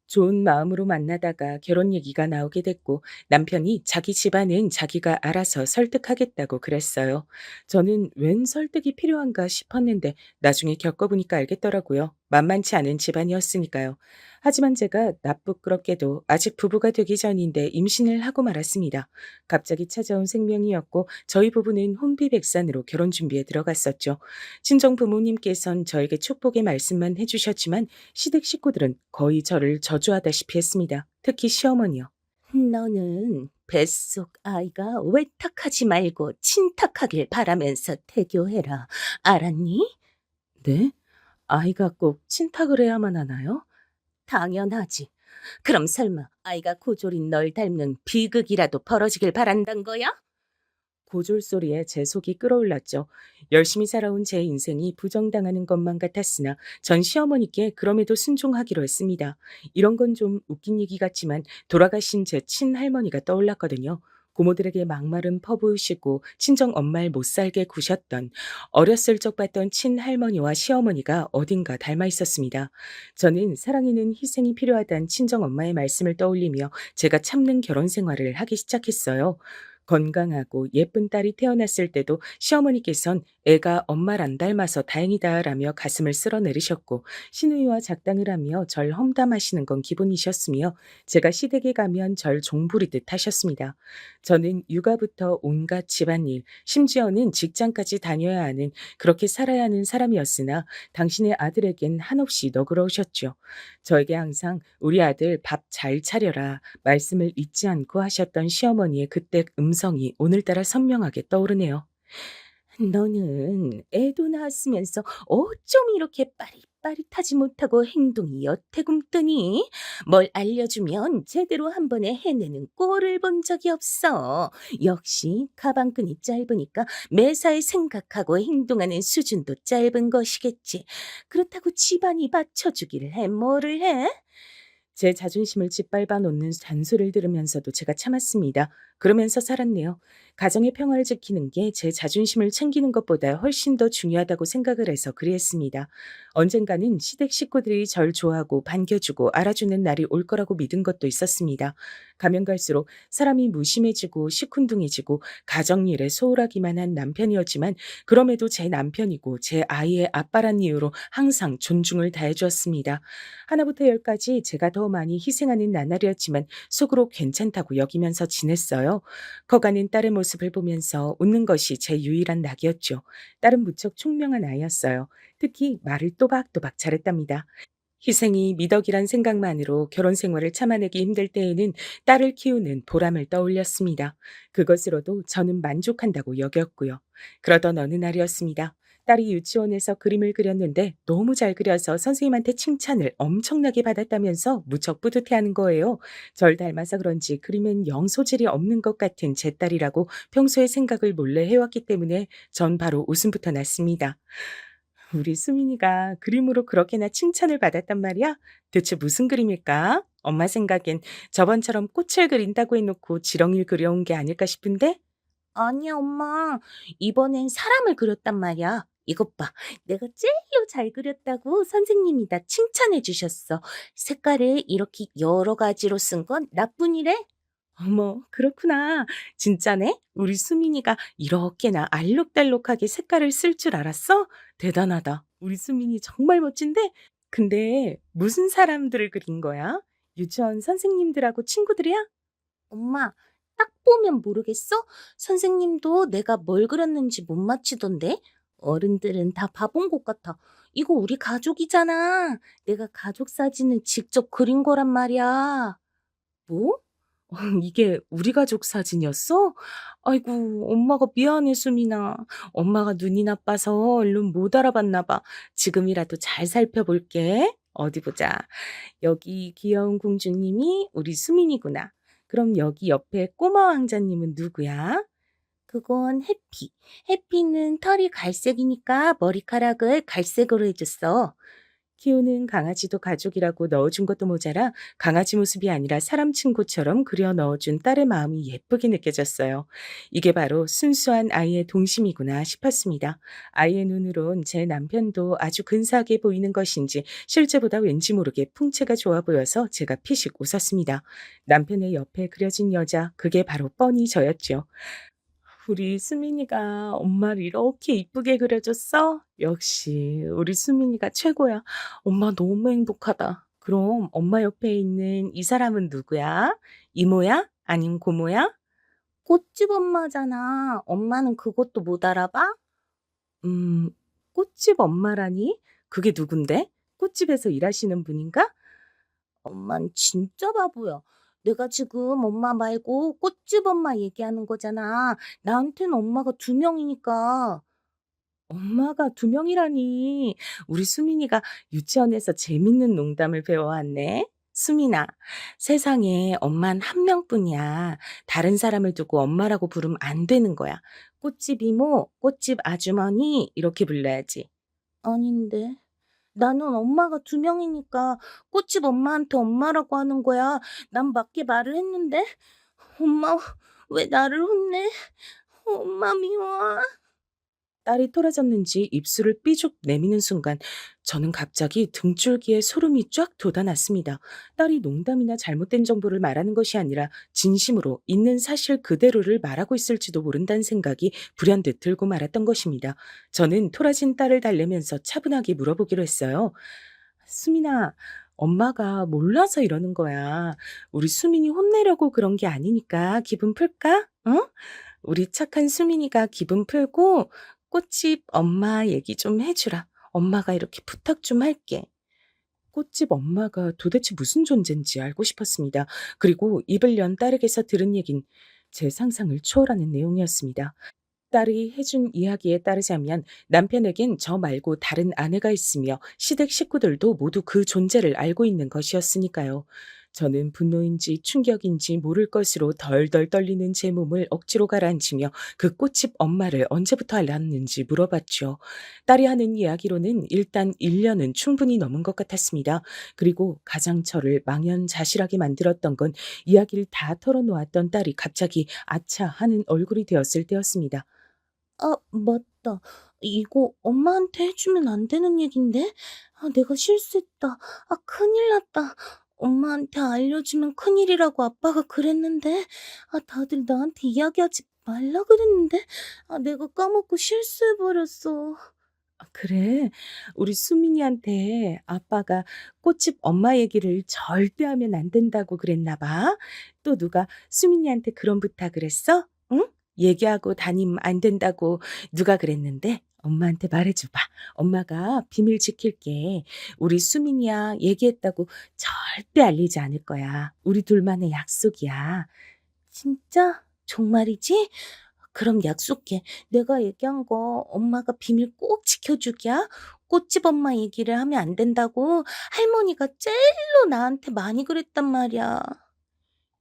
좋은 마음으로 만나다가 결혼 얘기가 나오게 됐고 남편이 자기 집안은 자기가 알아서 설득하겠다고 그랬어요. 저는 웬 설득이 필요한가 싶었는데 나중에 겪어보니까 알겠더라고요. 만만치 않은 집안이었으니까요. 하지만 제가 나쁘끄럽게도 아직 부부가 되기 전인데 임신을 하고 말았습니다. 갑자기 찾아온 생명이었고 저희 부부는 혼비백산으로 결혼 준비에 들어갔었죠. 친정 부모님께선 저에게 축복의 말씀만 해주셨지만 시댁 식구들은 거의 저를 저주하다시피 했습니다. 특히 시어머니요. 너는 뱃속 아이가 외탁하지 말고 친탁하길 바라면서 태교해라. 알았니? 네? 아이가 꼭 친탁을 해야만 하나요? 당연하지. 그럼 설마 아이가 고졸인 널 닮는 비극이라도 벌어지길 바란단 거야? 고졸 소리에 제 속이 끓어올랐죠. 열심히 살아온 제 인생이 부정당하는 것만 같았으나 전 시어머니께 그럼에도 순종하기로 했습니다. 이런 건 좀 웃긴 얘기 같지만 돌아가신 제 친할머니가 떠올랐거든요. 고모들에게 막말은 퍼부으시고 친정 엄마를 못 살게 구셨던 어렸을 적 봤던 친할머니와 시어머니가 어딘가 닮아 있었습니다. 저는 사랑에는 희생이 필요하다는 친정 엄마의 말씀을 떠올리며 제가 참는 결혼 생활을 하기 시작했어요. 건강하고 예쁜 딸이 태어났을 때도 시어머니께선 애가 엄마를 안 닮아서 다행이다라며 가슴을 쓸어내리셨고 시누이와 작당을 하며 절 험담하시는 건 기본이셨으며 제가 시댁에 가면 절 종부리듯 하셨습니다. 저는 육아부터 온갖 집안일, 심지어는 직장까지 다녀야 하는 그렇게 살아야 하는 사람이었으나 당신의 아들에겐 한없이 너그러우셨죠. 저에게 항상 우리 아들 밥 잘 차려라 말씀을 잊지 않고 하셨던 시어머니의 그때 음성이 오늘따라 선명하게 떠오르네요. 너는 애도 낳았으면서 어쩜 이렇게 빠릿빠릿하지 못하고 행동이 여태굼뜨니? 뭘 알려주면 제대로 한 번에 해내는 꼴을 본 적이 없어. 역시 가방끈이 짧으니까 매사에 생각하고 행동하는 수준도 짧은 것이겠지. 그렇다고 집안이 받쳐주기를 해 뭐를 해? 제 자존심을 짓밟아 놓는 잔소리를 들으면서도 제가 참았습니다. 그러면서 살았네요. 가정의 평화를 지키는 게 제 자존심을 챙기는 것보다 훨씬 더 중요하다고 생각을 해서 그리했습니다. 언젠가는 시댁 식구들이 절 좋아하고 반겨주고 알아주는 날이 올 거라고 믿은 것도 있었습니다. 가면 갈수록 사람이 무심해지고 시큰둥해지고 가정일에 소홀하기만 한 남편이었지만 그럼에도 제 남편이고 제 아이의 아빠란 이유로 항상 존중을 다해주었습니다. 하나부터 열까지 제가 더 많이 희생하는 나날이었지만 속으로 괜찮다고 여기면서 지냈어요. 커가는 딸의 모습을 보면서 웃는 것이 제 유일한 낙이었죠. 딸은 무척 총명한 아이였어요. 특히 말을 또박또박 잘했답니다. 희생이 미덕이란 생각만으로 결혼 생활을 참아내기 힘들 때에는 딸을 키우는 보람을 떠올렸습니다. 그것으로도 저는 만족한다고 여겼고요. 그러던 어느 날이었습니다. 딸이 유치원에서 그림을 그렸는데 너무 잘 그려서 선생님한테 칭찬을 엄청나게 받았다면서 무척 뿌듯해하는 거예요. 절 닮아서 그런지 그림엔 영 소질이 없는 것 같은 제 딸이라고 평소에 생각을 몰래 해왔기 때문에 전 바로 웃음부터 났습니다. 우리 수민이가 그림으로 그렇게나 칭찬을 받았단 말이야? 대체 무슨 그림일까? 엄마 생각엔 저번처럼 꽃을 그린다고 해놓고 지렁이를 그려온 게 아닐까 싶은데? 아니야, 엄마. 이번엔 사람을 그렸단 말이야. 이것 봐. 내가 제일로 잘 그렸다고 선생님이 다 칭찬해 주셨어. 색깔을 이렇게 여러 가지로 쓴 건 나뿐이래. 어머, 그렇구나. 진짜네? 우리 수민이가 이렇게나 알록달록하게 색깔을 쓸 줄 알았어? 대단하다. 우리 수민이 정말 멋진데? 근데 무슨 사람들을 그린 거야? 유치원 선생님들하고 친구들이야? 엄마, 딱 보면 모르겠어? 선생님도 내가 뭘 그렸는지 못 맞히던데? 어른들은 다 봐본 것 같아. 이거 우리 가족이잖아. 내가 가족 사진을 직접 그린 거란 말이야. 뭐? 이게 우리 가족 사진이었어? 아이고, 엄마가 미안해, 수민아. 엄마가 눈이 나빠서 얼른 못 알아봤나 봐. 지금이라도 잘 살펴볼게. 어디 보자. 여기 귀여운 공주님이 우리 수민이구나. 그럼 여기 옆에 꼬마 왕자님은 누구야? 그건 해피. 해피는 털이 갈색이니까 머리카락을 갈색으로 해줬어. 키우는 강아지도 가족이라고 넣어준 것도 모자라 강아지 모습이 아니라 사람 친구처럼 그려 넣어준 딸의 마음이 예쁘게 느껴졌어요. 이게 바로 순수한 아이의 동심이구나 싶었습니다. 아이의 눈으론 제 남편도 아주 근사하게 보이는 것인지 실제보다 왠지 모르게 풍채가 좋아 보여서 제가 피식 웃었습니다. 남편의 옆에 그려진 여자, 그게 바로 뻔히 저였죠. 우리 수민이가 엄마를 이렇게 이쁘게 그려줬어? 역시 우리 수민이가 최고야. 엄마 너무 행복하다. 그럼 엄마 옆에 있는 이 사람은 누구야? 이모야? 아님 고모야? 꽃집 엄마잖아. 엄마는 그것도 못 알아봐? 음, 꽃집 엄마라니? 그게 누군데? 꽃집에서 일하시는 분인가? 엄만 진짜 바보야. 내가 지금 엄마 말고 꽃집 엄마 얘기하는 거잖아. 나한테는 엄마가 두 명이니까. 엄마가 두 명이라니. 우리 수민이가 유치원에서 재밌는 농담을 배워왔네. 수민아, 세상에 엄만 한 명뿐이야. 다른 사람을 두고 엄마라고 부르면 안 되는 거야. 꽃집 이모, 꽃집 아주머니 이렇게 불러야지. 아닌데. 나는 엄마가 두 명이니까 꽃집 엄마한테 엄마라고 하는 거야. 난 맞게 말을 했는데. 엄마, 왜 나를 혼내? 엄마 미워. 딸이 토라졌는지 입술을 삐죽 내미는 순간 저는 갑자기 등줄기에 소름이 쫙 돋아났습니다. 딸이 농담이나 잘못된 정보를 말하는 것이 아니라 진심으로 있는 사실 그대로를 말하고 있을지도 모른다는 생각이 불현듯 들고 말았던 것입니다. 저는 토라진 딸을 달래면서 차분하게 물어보기로 했어요. 수민아, 엄마가 몰라서 이러는 거야. 우리 수민이 혼내려고 그런 게 아니니까 기분 풀까? 어? 우리 착한 수민이가 기분 풀고 꽃집 엄마 얘기 좀 해주라. 엄마가 이렇게 부탁 좀 할게. 꽃집 엄마가 도대체 무슨 존재인지 알고 싶었습니다. 그리고 입을 연 딸에게서 들은 얘긴 제 상상을 초월하는 내용이었습니다. 딸이 해준 이야기에 따르자면 남편에겐 저 말고 다른 아내가 있으며 시댁 식구들도 모두 그 존재를 알고 있는 것이었으니까요. 저는 분노인지 충격인지 모를 것으로 덜덜 떨리는 제 몸을 억지로 가라앉히며 그 꽃집 엄마를 언제부터 알았는지 물어봤죠. 딸이 하는 이야기로는 일단 1년은 충분히 넘은 것 같았습니다. 그리고 가장 저를 망연자실하게 만들었던 건 이야기를 다 털어놓았던 딸이 갑자기 아차 하는 얼굴이 되었을 때였습니다. 아, 맞다. 이거 엄마한테 해주면 안 되는 얘긴데? 아, 내가 실수했다. 아, 큰일 났다. 엄마한테 알려주면 큰일이라고 아빠가 그랬는데, 아, 다들 나한테 이야기하지 말라 그랬는데, 아, 내가 까먹고 실수해버렸어. 그래. 우리 수민이한테 아빠가 꽃집 엄마 얘기를 절대 하면 안 된다고 그랬나 봐. 또 누가 수민이한테 그런 부탁을 했어? 응? 얘기하고 다니면 안 된다고 누가 그랬는데? 엄마한테 말해줘봐. 엄마가 비밀 지킬게. 우리 수민이야 얘기했다고 절대 알리지 않을 거야. 우리 둘만의 약속이야. 진짜? 정말이지? 그럼 약속해. 내가 얘기한 거 엄마가 비밀 꼭 지켜주기야. 꽃집 엄마 얘기를 하면 안 된다고 할머니가 제일로 나한테 많이 그랬단 말이야.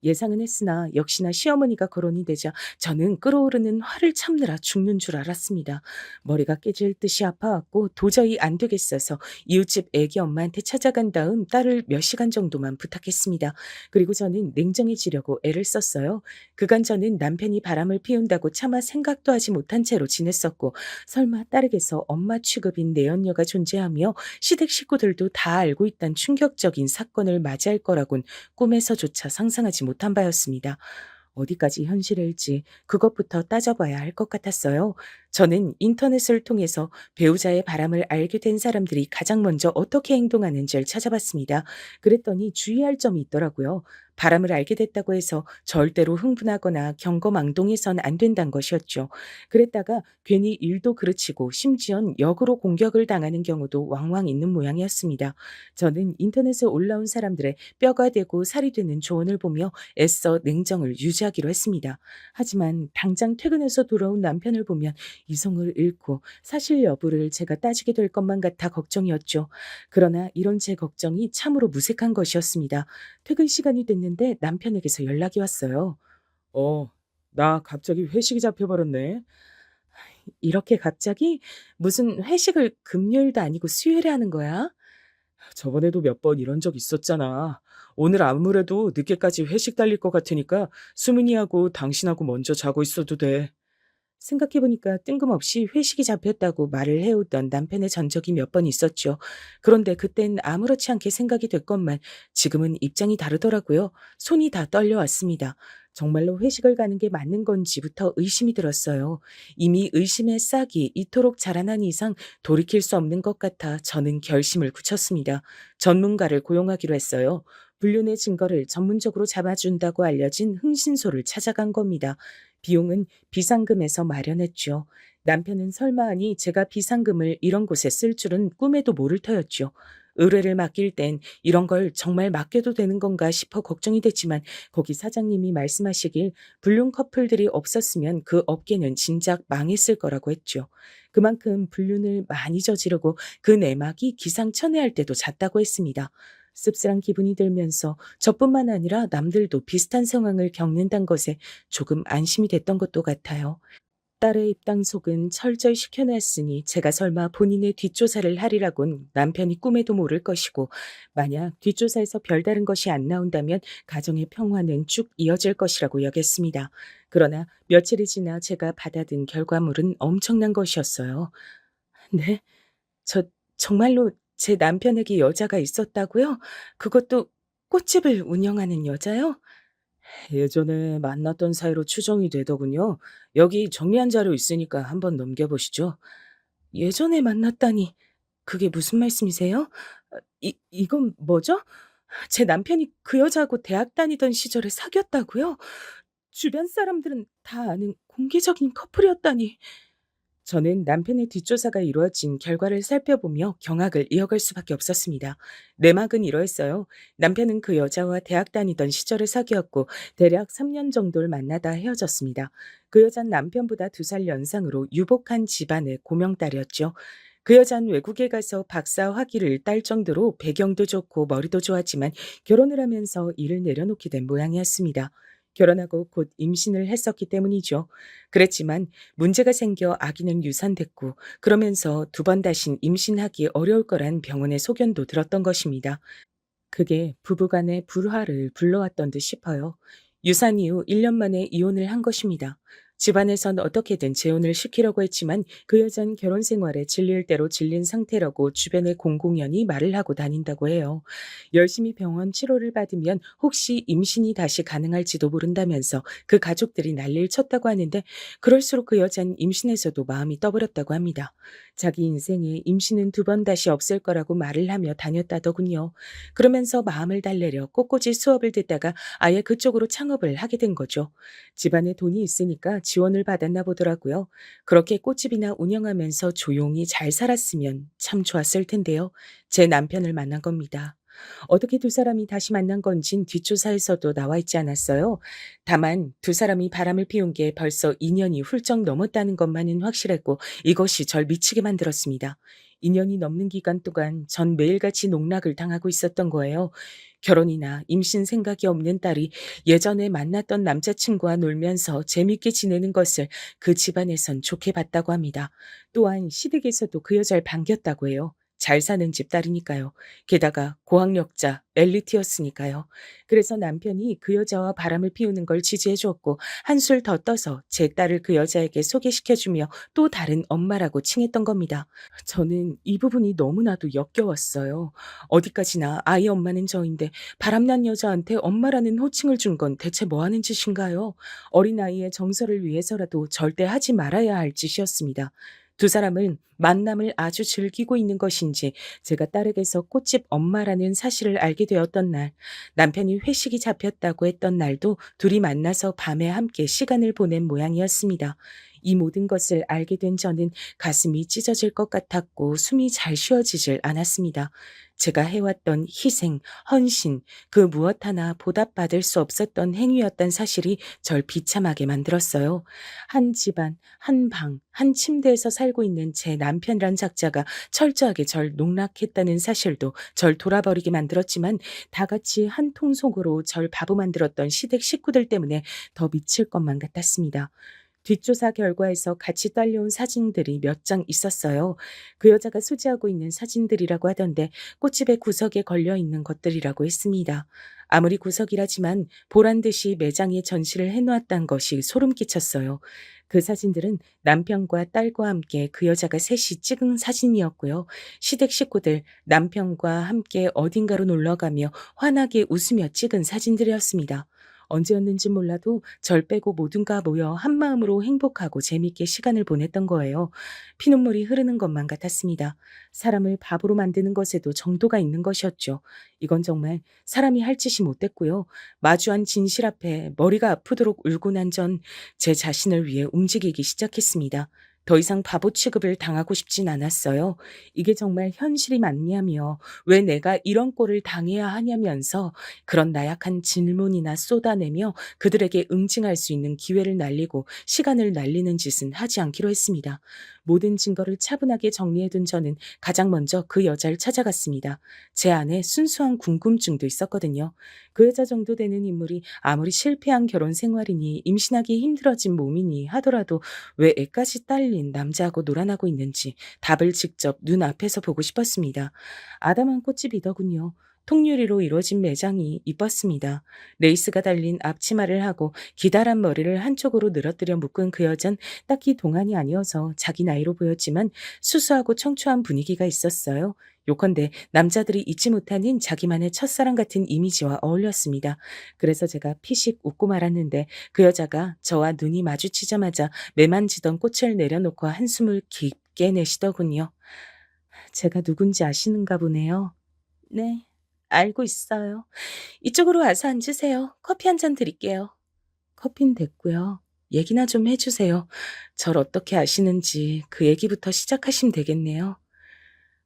예상은 했으나 역시나 시어머니가 거론이 되자 저는 끓어오르는 화를 참느라 죽는 줄 알았습니다. 머리가 깨질 듯이 아파왔고 도저히 안 되겠어서 이웃집 애기 엄마한테 찾아간 다음 딸을 몇 시간 정도만 부탁했습니다. 그리고 저는 냉정해지려고 애를 썼어요. 그간 저는 남편이 바람을 피운다고 차마 생각도 하지 못한 채로 지냈었고 설마 딸에게서 엄마 취급인 내연녀가 존재하며 시댁 식구들도 다 알고 있단 충격적인 사건을 맞이할 거라곤 꿈에서조차 상상하지 못한 바였습니다. 어디까지 현실일지 그것부터 따져봐야 할 것 같았어요. 저는 인터넷을 통해서 배우자의 바람을 알게 된 사람들이 가장 먼저 어떻게 행동하는지를 찾아봤습니다. 그랬더니 주의할 점이 있더라고요. 바람을 알게 됐다고 해서 절대로 흥분하거나 경거망동해선 안 된다는 것이었죠. 그랬다가 괜히 일도 그르치고 심지어는 역으로 공격을 당하는 경우도 왕왕 있는 모양이었습니다. 저는 인터넷에 올라온 사람들의 뼈가 되고 살이 되는 조언을 보며 애써 냉정을 유지하기로 했습니다. 하지만 당장 퇴근해서 돌아온 남편을 보면 이성을 잃고 사실 여부를 제가 따지게 될 것만 같아 걱정이었죠. 그러나 이런 제 걱정이 참으로 무색한 것이었습니다. 퇴근 시간이 됐는데 남편에게서 연락이 왔어요. 나 갑자기 회식이 잡혀버렸네. 이렇게 갑자기 무슨 회식을 금요일도 아니고 수요일에 하는 거야? 저번에도 몇 번 이런 적 있었잖아. 오늘 아무래도 늦게까지 회식 달릴 것 같으니까 수민이하고 당신하고 먼저 자고 있어도 돼. 생각해보니까 뜬금없이 회식이 잡혔다고 말을 해오던 남편의 전적이 몇 번 있었죠. 그런데 그땐 아무렇지 않게 생각이 됐건만 지금은 입장이 다르더라고요. 손이 다 떨려왔습니다. 정말로 회식을 가는 게 맞는 건지부터 의심이 들었어요. 이미 의심의 싹이 이토록 자라난 이상 돌이킬 수 없는 것 같아 저는 결심을 굳혔습니다. 전문가를 고용하기로 했어요. 불륜의 증거를 전문적으로 잡아준다고 알려진 흥신소를 찾아간 겁니다. 비용은 비상금에서 마련했죠. 남편은 설마 하니 제가 비상금을 이런 곳에 쓸 줄은 꿈에도 모를 터였죠. 의뢰를 맡길 땐 이런 걸 정말 맡겨도 되는 건가 싶어 걱정이 됐지만 거기 사장님이 말씀하시길 불륜 커플들이 없었으면 그 업계는 진작 망했을 거라고 했죠. 그만큼 불륜을 많이 저지르고 그 내막이 기상천외할 때도 잦다고 했습니다. 씁쓸한 기분이 들면서 저뿐만 아니라 남들도 비슷한 상황을 겪는다는 것에 조금 안심이 됐던 것도 같아요. 딸의 입당속은 철저히 시켜놨으니 제가 설마 본인의 뒷조사를 하리라곤 남편이 꿈에도 모를 것이고 만약 뒷조사에서 별다른 것이 안 나온다면 가정의 평화는 쭉 이어질 것이라고 여겼습니다. 그러나 며칠이 지나 제가 받아든 결과물은 엄청난 것이었어요. 네? 저 정말로 제 남편에게 여자가 있었다고요? 그것도 꽃집을 운영하는 여자요? 예전에 만났던 사이로 추정이 되더군요. 여기 정리한 자료 있으니까 한번 넘겨보시죠. 예전에 만났다니, 그게 무슨 말씀이세요? 이건 뭐죠? 제 남편이 그 여자하고 대학 다니던 시절에 사귀었다고요? 주변 사람들은 다 아는 공개적인 커플이었다니. 저는 남편의 뒷조사가 이루어진 결과를 살펴보며 경악을 이어갈 수밖에 없었습니다. 내막은 이러했어요. 남편은 그 여자와 대학 다니던 시절에 사귀었고 대략 3년 정도를 만나다 헤어졌습니다. 그 여자는 남편보다 2살 연상으로 유복한 집안의 고명딸이었죠. 그 여자는 외국에 가서 박사 학위를 딸 정도로 배경도 좋고 머리도 좋았지만 결혼을 하면서 일을 내려놓게 된 모양이었습니다. 결혼하고 곧 임신을 했었기 때문이죠. 그랬지만 문제가 생겨 아기는 유산됐고 그러면서 2번 다신 임신하기 어려울 거란 병원의 소견도 들었던 것입니다. 그게 부부간의 불화를 불러왔던 듯 싶어요. 유산 이후 1년 만에 이혼을 한 것입니다. 집안에선 어떻게든 재혼을 시키려고 했지만 그 여자는 결혼 생활에 질릴 대로 질린 상태라고 주변의 공공연히 말을 하고 다닌다고 해요. 열심히 병원 치료를 받으면 혹시 임신이 다시 가능할지도 모른다면서 그 가족들이 난리를 쳤다고 하는데 그럴수록 그 여자는 임신에서도 마음이 떠버렸다고 합니다. 자기 인생에 임신은 2번 다시 없을 거라고 말을 하며 다녔다더군요. 그러면서 마음을 달래려 꼿꼿이 수업을 듣다가 아예 그쪽으로 창업을 하게 된 거죠. 집안에 돈이 있으니까 지원을 받았나 보더라고요. 그렇게 꽃집이나 운영하면서 조용히 잘 살았으면 참 좋았을 텐데요. 제 남편을 만난 겁니다. 어떻게 두 사람이 다시 만난 건진 뒷조사에서도 나와 있지 않았어요. 다만 두 사람이 바람을 피운 게 벌써 2년이 훌쩍 넘었다는 것만은 확실했고 이것이 절 미치게 만들었습니다. 2년이 넘는 기간 동안 전 매일같이 농락을 당하고 있었던 거예요. 결혼이나 임신 생각이 없는 딸이 예전에 만났던 남자친구와 놀면서 재밌게 지내는 것을 그 집안에선 좋게 봤다고 합니다. 또한 시댁에서도 그 여자를 반겼다고 해요. 잘 사는 집 딸이니까요. 게다가 고학력자, 엘리트였으니까요. 그래서 남편이 그 여자와 바람을 피우는 걸 지지해 주었고 한술 더 떠서 제 딸을 그 여자에게 소개시켜주며 또 다른 엄마라고 칭했던 겁니다. 저는 이 부분이 너무나도 역겨웠어요. 어디까지나 아이 엄마는 저인데 바람난 여자한테 엄마라는 호칭을 준 건 대체 뭐 하는 짓인가요? 어린아이의 정서를 위해서라도 절대 하지 말아야 할 짓이었습니다. 두 사람은 만남을 아주 즐기고 있는 것인지 제가 딸에게서 꽃집 엄마라는 사실을 알게 되었던 날, 남편이 회식이 잡혔다고 했던 날도 둘이 만나서 밤에 함께 시간을 보낸 모양이었습니다. 이 모든 것을 알게 된 저는 가슴이 찢어질 것 같았고 숨이 잘 쉬어지질 않았습니다. 제가 해왔던 희생, 헌신, 그 무엇 하나 보답받을 수 없었던 행위였던 사실이 절 비참하게 만들었어요. 한 집안, 한 방, 한 침대에서 살고 있는 제 남편이란 작자가 철저하게 절 농락했다는 사실도 절 돌아버리게 만들었지만 다 같이 한 통속으로 절 바보 만들었던 시댁 식구들 때문에 더 미칠 것만 같았습니다. 뒷조사 결과에서 같이 딸려온 사진들이 몇 장 있었어요. 그 여자가 소지하고 있는 사진들이라고 하던데 꽃집의 구석에 걸려 있는 것들이라고 했습니다. 아무리 구석이라지만 보란 듯이 매장에 전시를 해놓았다는 것이 소름 끼쳤어요. 그 사진들은 남편과 딸과 함께 그 여자가 셋이 찍은 사진이었고요. 시댁 식구들 남편과 함께 어딘가로 놀러가며 환하게 웃으며 찍은 사진들이었습니다. 언제였는지 몰라도 절 빼고 모두가 모여 한마음으로 행복하고 재미있게 시간을 보냈던 거예요. 피눈물이 흐르는 것만 같았습니다. 사람을 바보로 만드는 것에도 정도가 있는 것이었죠. 이건 정말 사람이 할 짓이 못됐고요. 마주한 진실 앞에 머리가 아프도록 울고 난 전 제 자신을 위해 움직이기 시작했습니다. 더 이상 바보 취급을 당하고 싶진 않았어요. 이게 정말 현실이 맞냐며 왜 내가 이런 꼴을 당해야 하냐면서 그런 나약한 질문이나 쏟아내며 그들에게 응징할 수 있는 기회를 날리고 시간을 날리는 짓은 하지 않기로 했습니다. 모든 증거를 차분하게 정리해둔 저는 가장 먼저 그 여자를 찾아갔습니다. 제 안에 순수한 궁금증도 있었거든요. 그 여자 정도 되는 인물이 아무리 실패한 결혼 생활이니 임신하기 힘들어진 몸이니 하더라도 왜 애까지 딸린 남자하고 놀아나고 있는지 답을 직접 눈앞에서 보고 싶었습니다. 아담한 꽃집이더군요. 통유리로 이루어진 매장이 이뻤습니다. 레이스가 달린 앞치마를 하고 기다란 머리를 한쪽으로 늘어뜨려 묶은 그 여잔 딱히 동안이 아니어서 자기 나이로 보였지만 수수하고 청초한 분위기가 있었어요. 요컨대 남자들이 잊지 못하는 자기만의 첫사랑 같은 이미지와 어울렸습니다. 그래서 제가 피식 웃고 말았는데 그 여자가 저와 눈이 마주치자마자 매만지던 꽃을 내려놓고 한숨을 깊게 내쉬더군요. 제가 누군지 아시는가 보네요. 네, 알고 있어요. 이쪽으로 와서 앉으세요. 커피 한 잔 드릴게요. 커피는 됐고요. 얘기나 좀 해주세요. 절 어떻게 아시는지 그 얘기부터 시작하시면 되겠네요.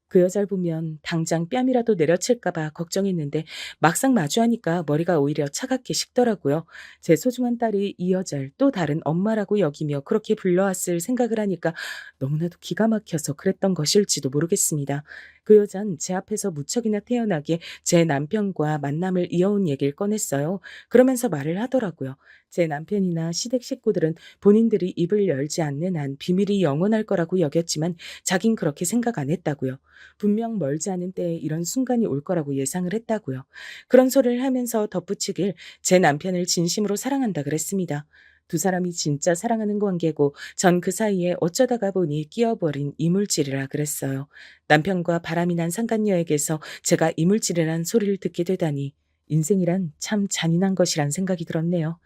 그 여자를 보면 당장 뺨이라도 내려칠까봐 걱정했는데 막상 마주하니까 머리가 오히려 차갑게 식더라고요. 제 소중한 딸이 이 여자를 또 다른 엄마라고 여기며 그렇게 불러왔을 생각을 하니까 너무나도 기가 막혀서 그랬던 것일지도 모르겠습니다. 그 여잔 제 앞에서 무척이나 태연하게 제 남편과 만남을 이어온 얘기를 꺼냈어요. 그러면서 말을 하더라고요. 제 남편이나 시댁 식구들은 본인들이 입을 열지 않는 한 비밀이 영원할 거라고 여겼지만 자긴 그렇게 생각 안 했다고요. 분명 멀지 않은 때에 이런 순간이 올 거라고 예상을 했다고요. 그런 소리를 하면서 덧붙이길 제 남편을 진심으로 사랑한다 그랬습니다. 두 사람이 진짜 사랑하는 관계고 전 그 사이에 어쩌다가 보니 끼어버린 이물질이라 그랬어요. 남편과 바람이 난 상간녀에게서 제가 이물질이란 소리를 듣게 되다니 인생이란 참 잔인한 것이란 생각이 들었네요.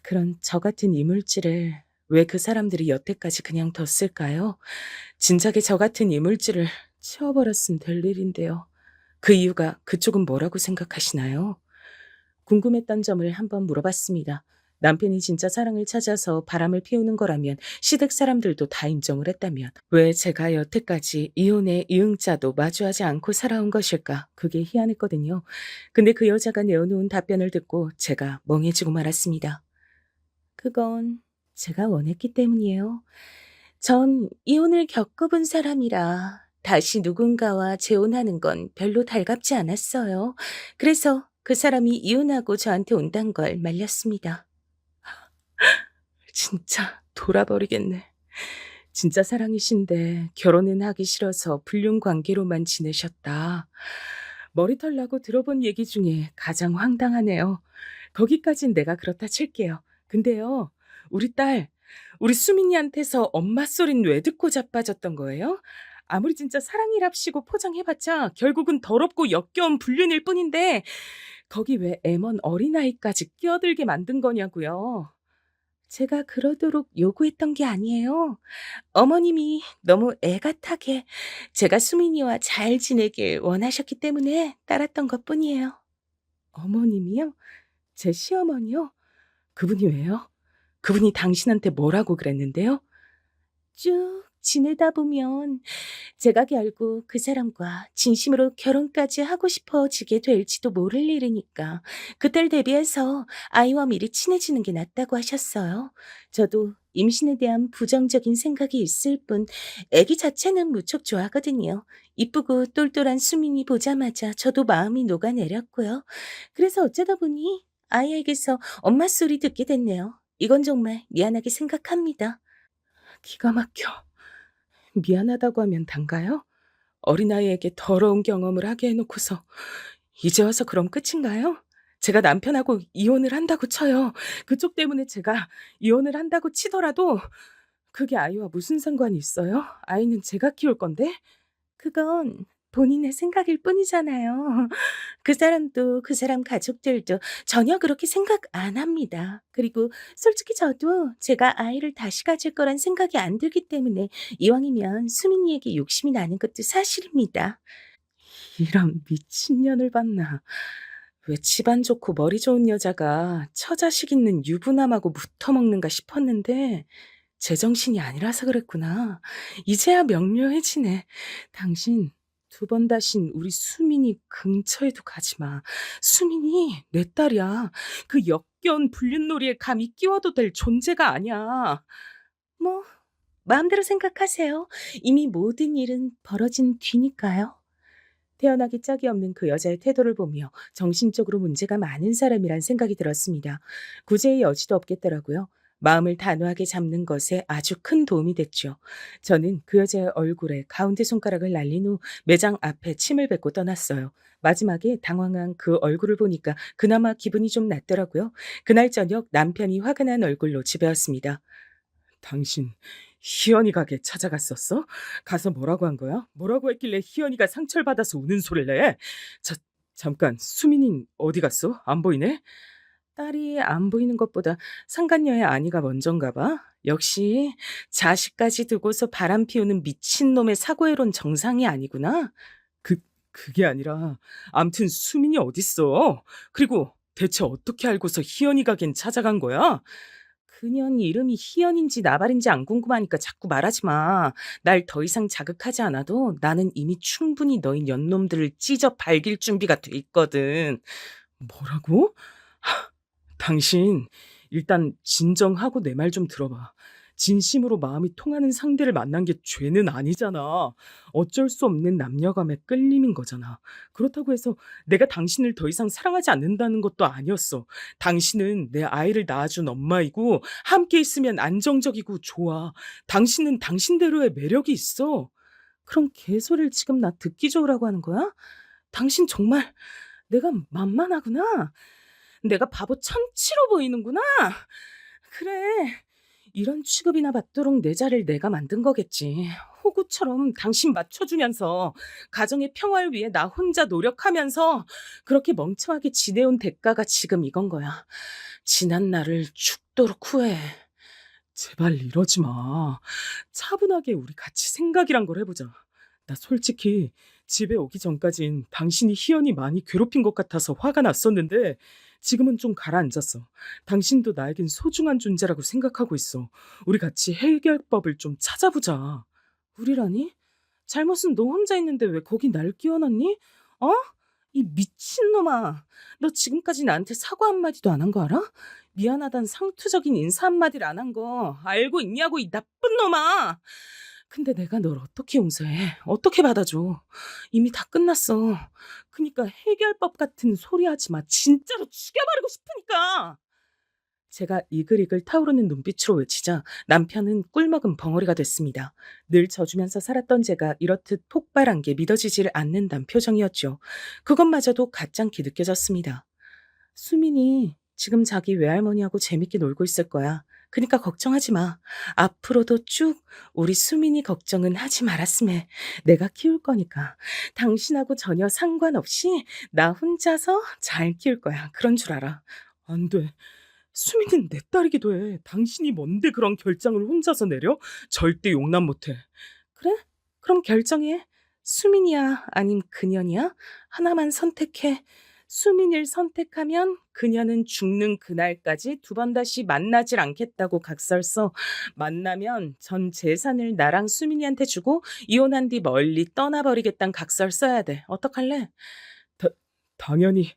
그런 저 같은 이물질을 왜 그 사람들이 여태까지 그냥 뒀을까요? 진작에 저 같은 이물질을 치워버렸으면 될 일인데요. 그 이유가 그쪽은 뭐라고 생각하시나요? 궁금했던 점을 한번 물어봤습니다. 남편이 진짜 사랑을 찾아서 바람을 피우는 거라면 시댁 사람들도 다 인정을 했다면 왜 제가 여태까지 이혼의 이응자도 마주하지 않고 살아온 것일까? 그게 희한했거든요. 근데 그 여자가 내어놓은 답변을 듣고 제가 멍해지고 말았습니다. 그건 제가 원했기 때문이에요. 전 이혼을 겪어본 사람이라 다시 누군가와 재혼하는 건 별로 달갑지 않았어요. 그래서 그 사람이 이혼하고 저한테 온단 걸 말렸습니다. 진짜 돌아버리겠네. 진짜 사랑이신데 결혼은 하기 싫어서 불륜 관계로만 지내셨다. 머리털 나고 들어본 얘기 중에 가장 황당하네요. 거기까진 내가 그렇다 칠게요. 근데요, 우리 수민이한테서 엄마 소린 왜 듣고 자빠졌던 거예요? 아무리 진짜 사랑이랍시고 포장해봤자 결국은 더럽고 역겨운 불륜일 뿐인데 거기 왜 애먼 어린아이까지 끼어들게 만든 거냐고요. 제가 그러도록 요구했던 게 아니에요. 어머님이 너무 애같하게 제가 수민이와 잘 지내길 원하셨기 때문에 따랐던 것뿐이에요. 어머님이요? 제 시어머니요? 그분이 왜요? 그분이 당신한테 뭐라고 그랬는데요? 쭉 지내다 보면 제가 결국 그 사람과 진심으로 결혼까지 하고 싶어지게 될지도 모를 일이니까 그때를 대비해서 아이와 미리 친해지는 게 낫다고 하셨어요. 저도 임신에 대한 부정적인 생각이 있을 뿐 아기 자체는 무척 좋아하거든요. 이쁘고 똘똘한 수민이 보자마자 저도 마음이 녹아내렸고요. 그래서 어쩌다 보니 아이에게서 엄마 소리 듣게 됐네요. 이건 정말 미안하게 생각합니다. 기가 막혀. 미안하다고 하면 단가요? 어린아이에게 더러운 경험을 하게 해놓고서 이제 와서 그럼 끝인가요? 제가 남편하고 이혼을 한다고 쳐요. 그쪽 때문에 제가 이혼을 한다고 치더라도 그게 아이와 무슨 상관이 있어요? 아이는 제가 키울 건데? 그건 본인의 생각일 뿐이잖아요. 그 사람도 그 사람 가족들도 전혀 그렇게 생각 안 합니다. 그리고 솔직히 저도 제가 아이를 다시 가질 거란 생각이 안 들기 때문에 이왕이면 수민이에게 욕심이 나는 것도 사실입니다. 이런 미친년을 봤나. 왜 집안 좋고 머리 좋은 여자가 처자식 있는 유부남하고 묻어먹는가 싶었는데 제정신이 아니라서 그랬구나. 이제야 명료해지네. 당신 두 번 다신 우리 수민이 근처에도 가지 마. 수민이 내 딸이야. 그 역겨운 불륜놀이에 감히 끼워도 될 존재가 아니야. 뭐 마음대로 생각하세요. 이미 모든 일은 벌어진 뒤니까요. 태어나기 짝이 없는 그 여자의 태도를 보며 정신적으로 문제가 많은 사람이란 생각이 들었습니다. 구제의 여지도 없겠더라고요. 마음을 단호하게 잡는 것에 아주 큰 도움이 됐죠. 저는 그 여자의 얼굴에 가운데 손가락을 날린 후 매장 앞에 침을 뱉고 떠났어요. 마지막에 당황한 그 얼굴을 보니까 그나마 기분이 좀 낫더라고요. 그날 저녁 남편이 화가 난 얼굴로 집에 왔습니다. 당신 희연이 가게 찾아갔었어? 가서 뭐라고 한 거야? 뭐라고 했길래 희연이가 상처를 받아서 우는 소리를 내? 잠깐, 수민이 어디 갔어? 안 보이네? 딸이 안 보이는 것보다 상간녀의 아니가 먼저인가 봐. 역시 자식까지 두고서 바람 피우는 미친놈의 사고해론 정상이 아니구나. 그게 아니라 암튼 수민이 어딨어? 그리고 대체 어떻게 알고서 희연이 가겐 찾아간 거야? 그년 이름이 희연인지 나발인지 안 궁금하니까 자꾸 말하지 마. 날 더 이상 자극하지 않아도 나는 이미 충분히 너희 년놈들을 찢어 발길 준비가 돼 있거든. 뭐라고? 당신 일단 진정하고 내 말 좀 들어봐. 진심으로 마음이 통하는 상대를 만난 게 죄는 아니잖아. 어쩔 수 없는 남녀감의 끌림인 거잖아. 그렇다고 해서 내가 당신을 더 이상 사랑하지 않는다는 것도 아니었어. 당신은 내 아이를 낳아준 엄마이고 함께 있으면 안정적이고 좋아. 당신은 당신대로의 매력이 있어. 그럼 개소리를 지금 나 듣기 좋으라고 하는 거야? 당신 정말 내가 만만하구나. 내가 바보 천치로 보이는구나. 그래. 이런 취급이나 받도록 내 자리를 내가 만든 거겠지. 호구처럼 당신 맞춰주면서 가정의 평화를 위해 나 혼자 노력하면서 그렇게 멍청하게 지내온 대가가 지금 이건 거야. 지난 날을 죽도록 후회해. 제발 이러지 마. 차분하게 우리 같이 생각이란 걸 해보자. 나 솔직히 집에 오기 전까진 당신이 희연이 많이 괴롭힌 것 같아서 화가 났었는데 지금은 좀 가라앉았어. 당신도 나에겐 소중한 존재라고 생각하고 있어. 우리 같이 해결법을 좀 찾아보자. 우리라니? 잘못은 너 혼자 있는데 왜 거기 날 끼워넣니? 어? 이 미친놈아. 너 지금까지 나한테 사과 한마디도 안 한 거 알아? 미안하단 상투적인 인사 한마디를 안 한 거 알고 있냐고, 이 나쁜 놈아. 근데 내가 널 어떻게 용서해? 어떻게 받아줘? 이미 다 끝났어. 그니까 해결법 같은 소리 하지 마. 진짜로 죽여버리고 싶으니까. 제가 이글이글 타오르는 눈빛으로 외치자 남편은 꿀먹은 벙어리가 됐습니다. 늘 져주면서 살았던 제가 이렇듯 폭발한 게 믿어지질 않는다는 표정이었죠. 그것마저도 가짱키 느껴졌습니다. 수민이 지금 자기 외할머니하고 재밌게 놀고 있을 거야. 그러니까 걱정하지 마. 앞으로도 쭉 우리 수민이 걱정은 하지 말았음에. 내가 키울 거니까. 당신하고 전혀 상관없이 나 혼자서 잘 키울 거야. 그런 줄 알아. 안 돼. 수민은 내 딸이기도 해. 당신이 뭔데 그런 결정을 혼자서 내려? 절대 용납 못해. 그래? 그럼 결정해. 수민이야? 아님 그년이야? 하나만 선택해. 수민이를 선택하면 그녀는 죽는 그날까지 두 번 다시 만나질 않겠다고 각설써. 만나면 전 재산을 나랑 수민이한테 주고 이혼한 뒤 멀리 떠나버리겠다는 각설 써야 돼. 어떡할래? 당연히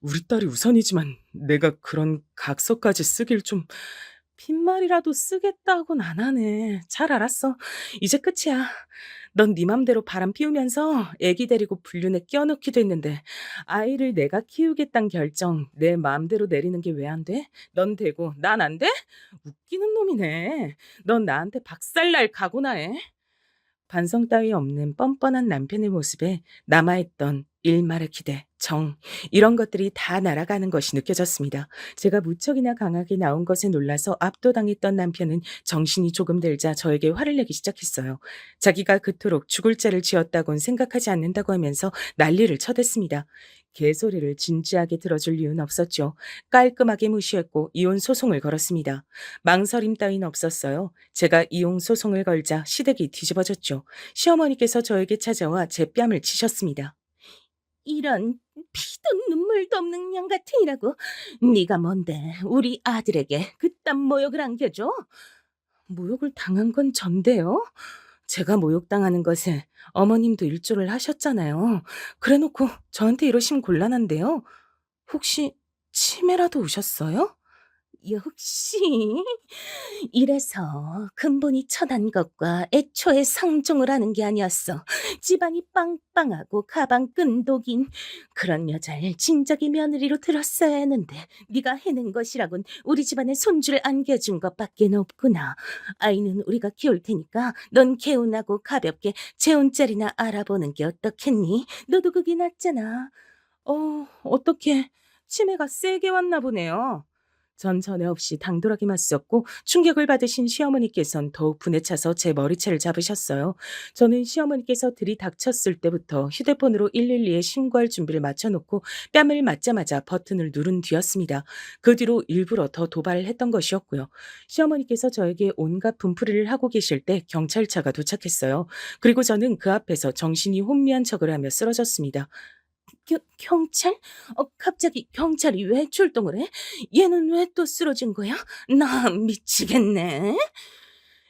우리 딸이 우선이지만 내가 그런 각서까지 쓰길 좀. 빈말이라도 쓰겠다고는 안 하네. 잘 알았어. 이제 끝이야. 넌 네 맘대로 바람 피우면서 애기 데리고 불륜에 껴넣기도 했는데 아이를 내가 키우겠다는 결정 내 마음대로 내리는 게 왜 안 돼? 넌 되고 난 안 돼? 웃기는 놈이네. 넌 나한테 박살날 각오나 해. 반성 따위 없는 뻔뻔한 남편의 모습에 남아있던 일말의 기대, 정, 이런 것들이 다 날아가는 것이 느껴졌습니다. 제가 무척이나 강하게 나온 것에 놀라서 압도당했던 남편은 정신이 조금 들자 저에게 화를 내기 시작했어요. 자기가 그토록 죽을 죄를 지었다곤 생각하지 않는다고 하면서 난리를 쳐댔습니다. 개소리를 진지하게 들어줄 이유는 없었죠. 깔끔하게 무시했고 이혼 소송을 걸었습니다. 망설임 따윈 없었어요. 제가 이혼 소송을 걸자 시댁이 뒤집어졌죠. 시어머니께서 저에게 찾아와 제 뺨을 치셨습니다. 이런 피도 눈물도 없는 년 같으니라고. 네가 뭔데 우리 아들에게 그딴 모욕을 안겨줘? 모욕을 당한 건 전데요. 제가 모욕당하는 것에 어머님도 일조를 하셨잖아요. 그래놓고 저한테 이러시면 곤란한데요. 혹시 치매라도 오셨어요? 역시 이래서 근본이 처단 것과 애초에 상종을 하는 게 아니었어. 집안이 빵빵하고 가방 끈독인 그런 여자를 진작에 며느리로 들었어야 했는데 네가 해낸 것이라곤 우리 집안에 손주를 안겨준 것밖에 없구나. 아이는 우리가 키울 테니까 넌 개운하고 가볍게 재혼자리나 알아보는 게 어떻겠니? 너도 그게 낫잖아. 어떻게 치매가 세게 왔나 보네요. 전 전에 없이 당돌하게 맞섰고 충격을 받으신 시어머니께선 더욱 분에 차서 제 머리채를 잡으셨어요. 저는 시어머니께서 들이닥쳤을 때부터 휴대폰으로 112에 신고할 준비를 마쳐놓고 뺨을 맞자마자 버튼을 누른 뒤였습니다. 그 뒤로 일부러 더 도발을 했던 것이었고요. 시어머니께서 저에게 온갖 분풀이를 하고 계실 때 경찰차가 도착했어요. 그리고 저는 그 앞에서 정신이 혼미한 척을 하며 쓰러졌습니다. 경찰? 갑자기 경찰이 왜 출동을 해? 얘는 왜 또 쓰러진 거야? 나 미치겠네.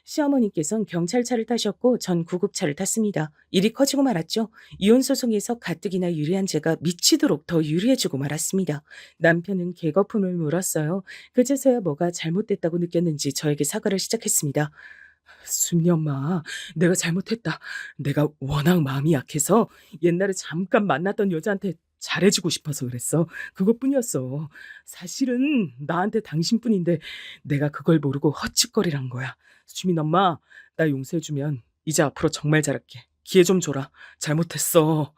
시어머니께선 경찰차를 타셨고 전 구급차를 탔습니다. 일이 커지고 말았죠. 이혼 소송에서 가뜩이나 유리한 제가 미치도록 더 유리해지고 말았습니다. 남편은 개거품을 물었어요. 그제서야 뭐가 잘못됐다고 느꼈는지 저에게 사과를 시작했습니다. 수민이 엄마, 내가 잘못했다. 내가 워낙 마음이 약해서 옛날에 잠깐 만났던 여자한테 잘해주고 싶어서 그랬어. 그것뿐이었어. 사실은 나한테 당신뿐인데 내가 그걸 모르고 헛짓거리란 거야. 수민 엄마, 나 용서해주면 이제 앞으로 정말 잘할게. 기회 좀 줘라. 잘못했어.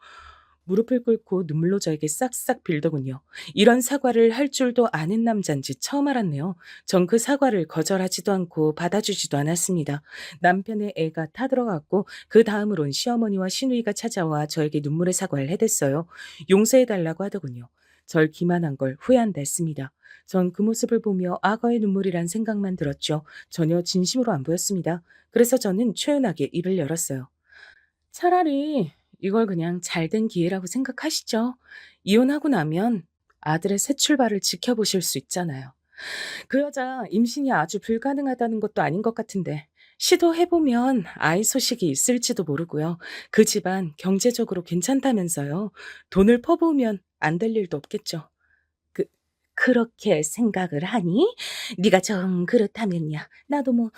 무릎을 꿇고 눈물로 저에게 싹싹 빌더군요. 이런 사과를 할 줄도 아는 남잔지 처음 알았네요. 전 그 사과를 거절하지도 않고 받아주지도 않았습니다. 남편의 애가 타들어갔고 그 다음으론 시어머니와 시누이가 찾아와 저에게 눈물의 사과를 해댔어요. 용서해달라고 하더군요. 절 기만한 걸 후회한다 했습니다. 전 그 모습을 보며 악어의 눈물이란 생각만 들었죠. 전혀 진심으로 안 보였습니다. 그래서 저는 초연하게 입을 열었어요. 차라리 이걸 그냥 잘된 기회라고 생각하시죠. 이혼하고 나면 아들의 새 출발을 지켜보실 수 있잖아요. 그 여자 임신이 아주 불가능하다는 것도 아닌 것 같은데 시도해보면 아이 소식이 있을지도 모르고요. 그 집안 경제적으로 괜찮다면서요. 돈을 퍼부으면 안 될 일도 없겠죠. 그 그렇게 생각을 하니? 네가 정 그렇다면야 나도 뭐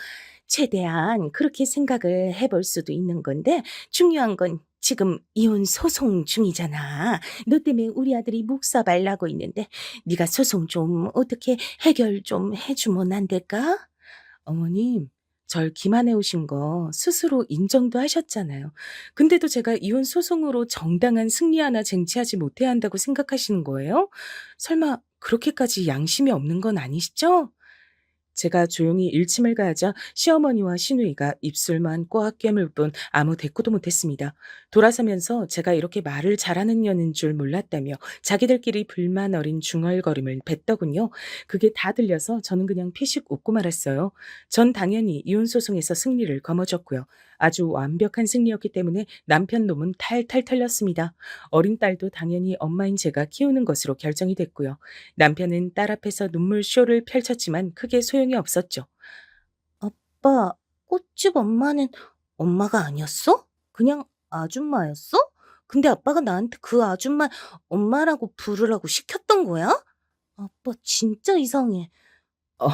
최대한 그렇게 생각을 해볼 수도 있는 건데 중요한 건 지금 이혼 소송 중이잖아. 너 때문에 우리 아들이 묵사발 나고 있는데 네가 소송 좀 어떻게 해결 좀 해주면 안 될까? 어머님, 절 기만해 오신 거 스스로 인정도 하셨잖아요. 근데도 제가 이혼 소송으로 정당한 승리 하나 쟁취하지 못해야 한다고 생각하시는 거예요? 설마 그렇게까지 양심이 없는 건 아니시죠? 제가 조용히 일침을 가하자 시어머니와 시누이가 입술만 꽉 깨물 뿐 아무 대꾸도 못했습니다. 돌아서면서 제가 이렇게 말을 잘하는 년인 줄 몰랐다며 자기들끼리 불만 어린 중얼거림을 뱉더군요. 그게 다 들려서 저는 그냥 피식 웃고 말았어요. 전 당연히 이혼 소송에서 승리를 거머쥐었고요. 아주 완벽한 승리였기 때문에 남편 놈은 탈탈 털렸습니다. 어린 딸도 당연히 엄마인 제가 키우는 것으로 결정이 됐고요. 남편은 딸 앞에서 눈물 쇼를 펼쳤지만 크게 소용이 없었죠. 아빠, 꽃집 엄마는 엄마가 아니었어? 그냥 아줌마였어? 근데 아빠가 나한테 그 아줌마 엄마라고 부르라고 시켰던 거야? 아빠 진짜 이상해. 어,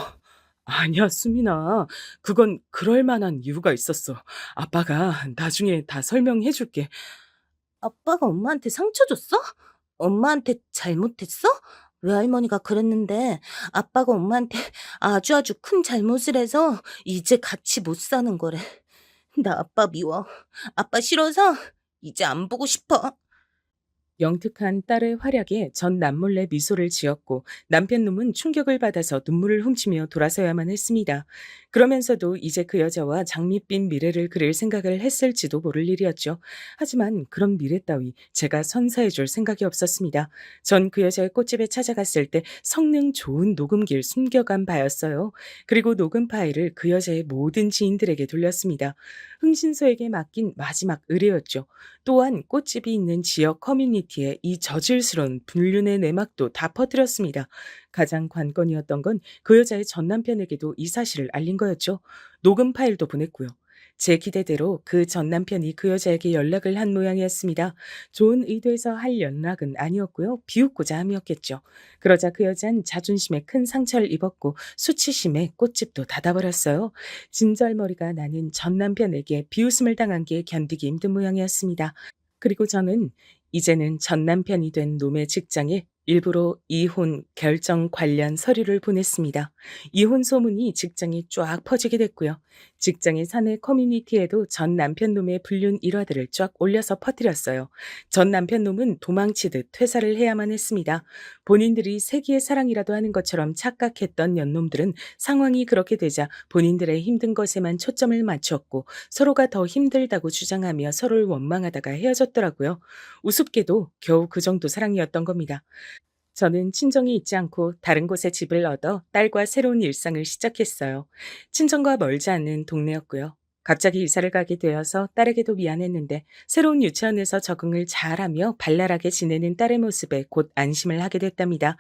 아니야, 수민아. 그건 그럴 만한 이유가 있었어. 아빠가 나중에 다 설명해 줄게. 아빠가 엄마한테 상처 줬어? 엄마한테 잘못했어? 외할머니가 그랬는데 아빠가 엄마한테 아주 큰 잘못을 해서 이제 같이 못 사는 거래. 나 아빠 미워. 아빠 싫어서 이제 안 보고 싶어. 영특한 딸의 활약에 전 남몰래 미소를 지었고 남편 놈은 충격을 받아서 눈물을 훔치며 돌아서야만 했습니다. 그러면서도 이제 그 여자와 장밋빛 미래를 그릴 생각을 했을지도 모를 일이었죠. 하지만 그런 미래 따위 제가 선사해 줄 생각이 없었습니다. 전 그 여자의 꽃집에 찾아갔을 때 성능 좋은 녹음기를 숨겨간 바였어요. 그리고 녹음 파일을 그 여자의 모든 지인들에게 돌렸습니다. 흥신소에게 맡긴 마지막 의뢰였죠. 또한 꽃집이 있는 지역 커뮤니티에 이 저질스러운 불륜의 내막도 다 퍼뜨렸습니다. 가장 관건이었던 건 그 여자의 전 남편에게도 이 사실을 알린 거였죠. 녹음 파일도 보냈고요. 제 기대대로 그 전 남편이 그 여자에게 연락을 한 모양이었습니다. 좋은 의도에서 할 연락은 아니었고요. 비웃고자 함이었겠죠. 그러자 그 여자는 자존심에 큰 상처를 입었고 수치심에 꽃집도 닫아버렸어요. 진절머리가 나는 전 남편에게 비웃음을 당한 게 견디기 힘든 모양이었습니다. 그리고 저는 이제는 전 남편이 된 놈의 직장에 일부러 이혼 결정 관련 서류를 보냈습니다. 이혼 소문이 직장에 쫙 퍼지게 됐고요. 직장의 사내 커뮤니티에도 전 남편 놈의 불륜 일화들을 쫙 올려서 퍼뜨렸어요. 전 남편 놈은 도망치듯 퇴사를 해야만 했습니다. 본인들이 세기의 사랑이라도 하는 것처럼 착각했던 연놈들은 상황이 그렇게 되자 본인들의 힘든 것에만 초점을 맞췄고 서로가 더 힘들다고 주장하며 서로를 원망하다가 헤어졌더라고요. 우습게도 겨우 그 정도 사랑이었던 겁니다. 저는 친정이 있지 않고 다른 곳에 집을 얻어 딸과 새로운 일상을 시작했어요. 친정과 멀지 않은 동네였고요. 갑자기 이사를 가게 되어서 딸에게도 미안했는데 새로운 유치원에서 적응을 잘하며 발랄하게 지내는 딸의 모습에 곧 안심을 하게 됐답니다.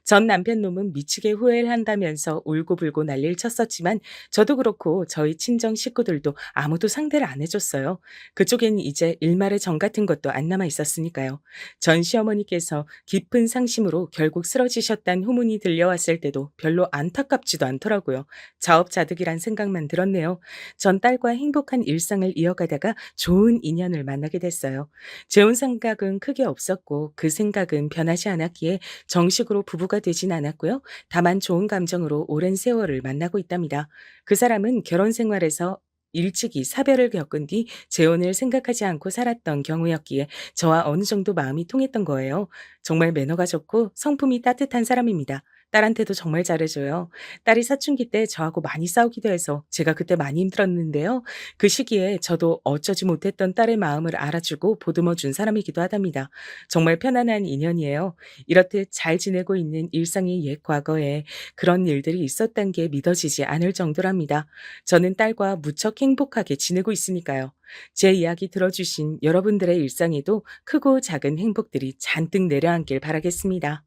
전 남편 놈은 미치게 후회를 한다면서 울고불고 난리를 쳤었지만 저도 그렇고 저희 친정 식구들도 아무도 상대를 안 해줬어요. 그쪽엔 이제 일말의 정 같은 것도 안 남아 있었으니까요. 전 시어머니께서 깊은 상심으로 결국 쓰러지셨다는 후문이 들려왔을 때도 별로 안타깝지도 않더라고요. 자업자득이란 생각만 들었네요. 전 딸과 행복한 일상을 이어가다가 좋은 인연을 만나게 됐어요. 재혼 생각은 크게 없었고 그 생각은 변하지 않았기에 정식으로 부부가 되진 않았고요. 다만 좋은 감정으로 오랜 세월을 만나고 있답니다. 그 사람은 결혼 생활에서 일찍이 사별을 겪은 뒤 재혼을 생각하지 않고 살았던 경우였기에 저와 어느 정도 마음이 통했던 거예요. 정말 매너가 좋고 성품이 따뜻한 사람입니다. 딸한테도 정말 잘해줘요. 딸이 사춘기 때 저하고 많이 싸우기도 해서 제가 그때 많이 힘들었는데요. 그 시기에 저도 어쩌지 못했던 딸의 마음을 알아주고 보듬어 준 사람이기도 하답니다. 정말 편안한 인연이에요. 이렇듯 잘 지내고 있는 일상의 옛 과거에 그런 일들이 있었단 게 믿어지지 않을 정도랍니다. 저는 딸과 무척 행복하게 지내고 있으니까요. 제 이야기 들어주신 여러분들의 일상에도 크고 작은 행복들이 잔뜩 내려앉길 바라겠습니다.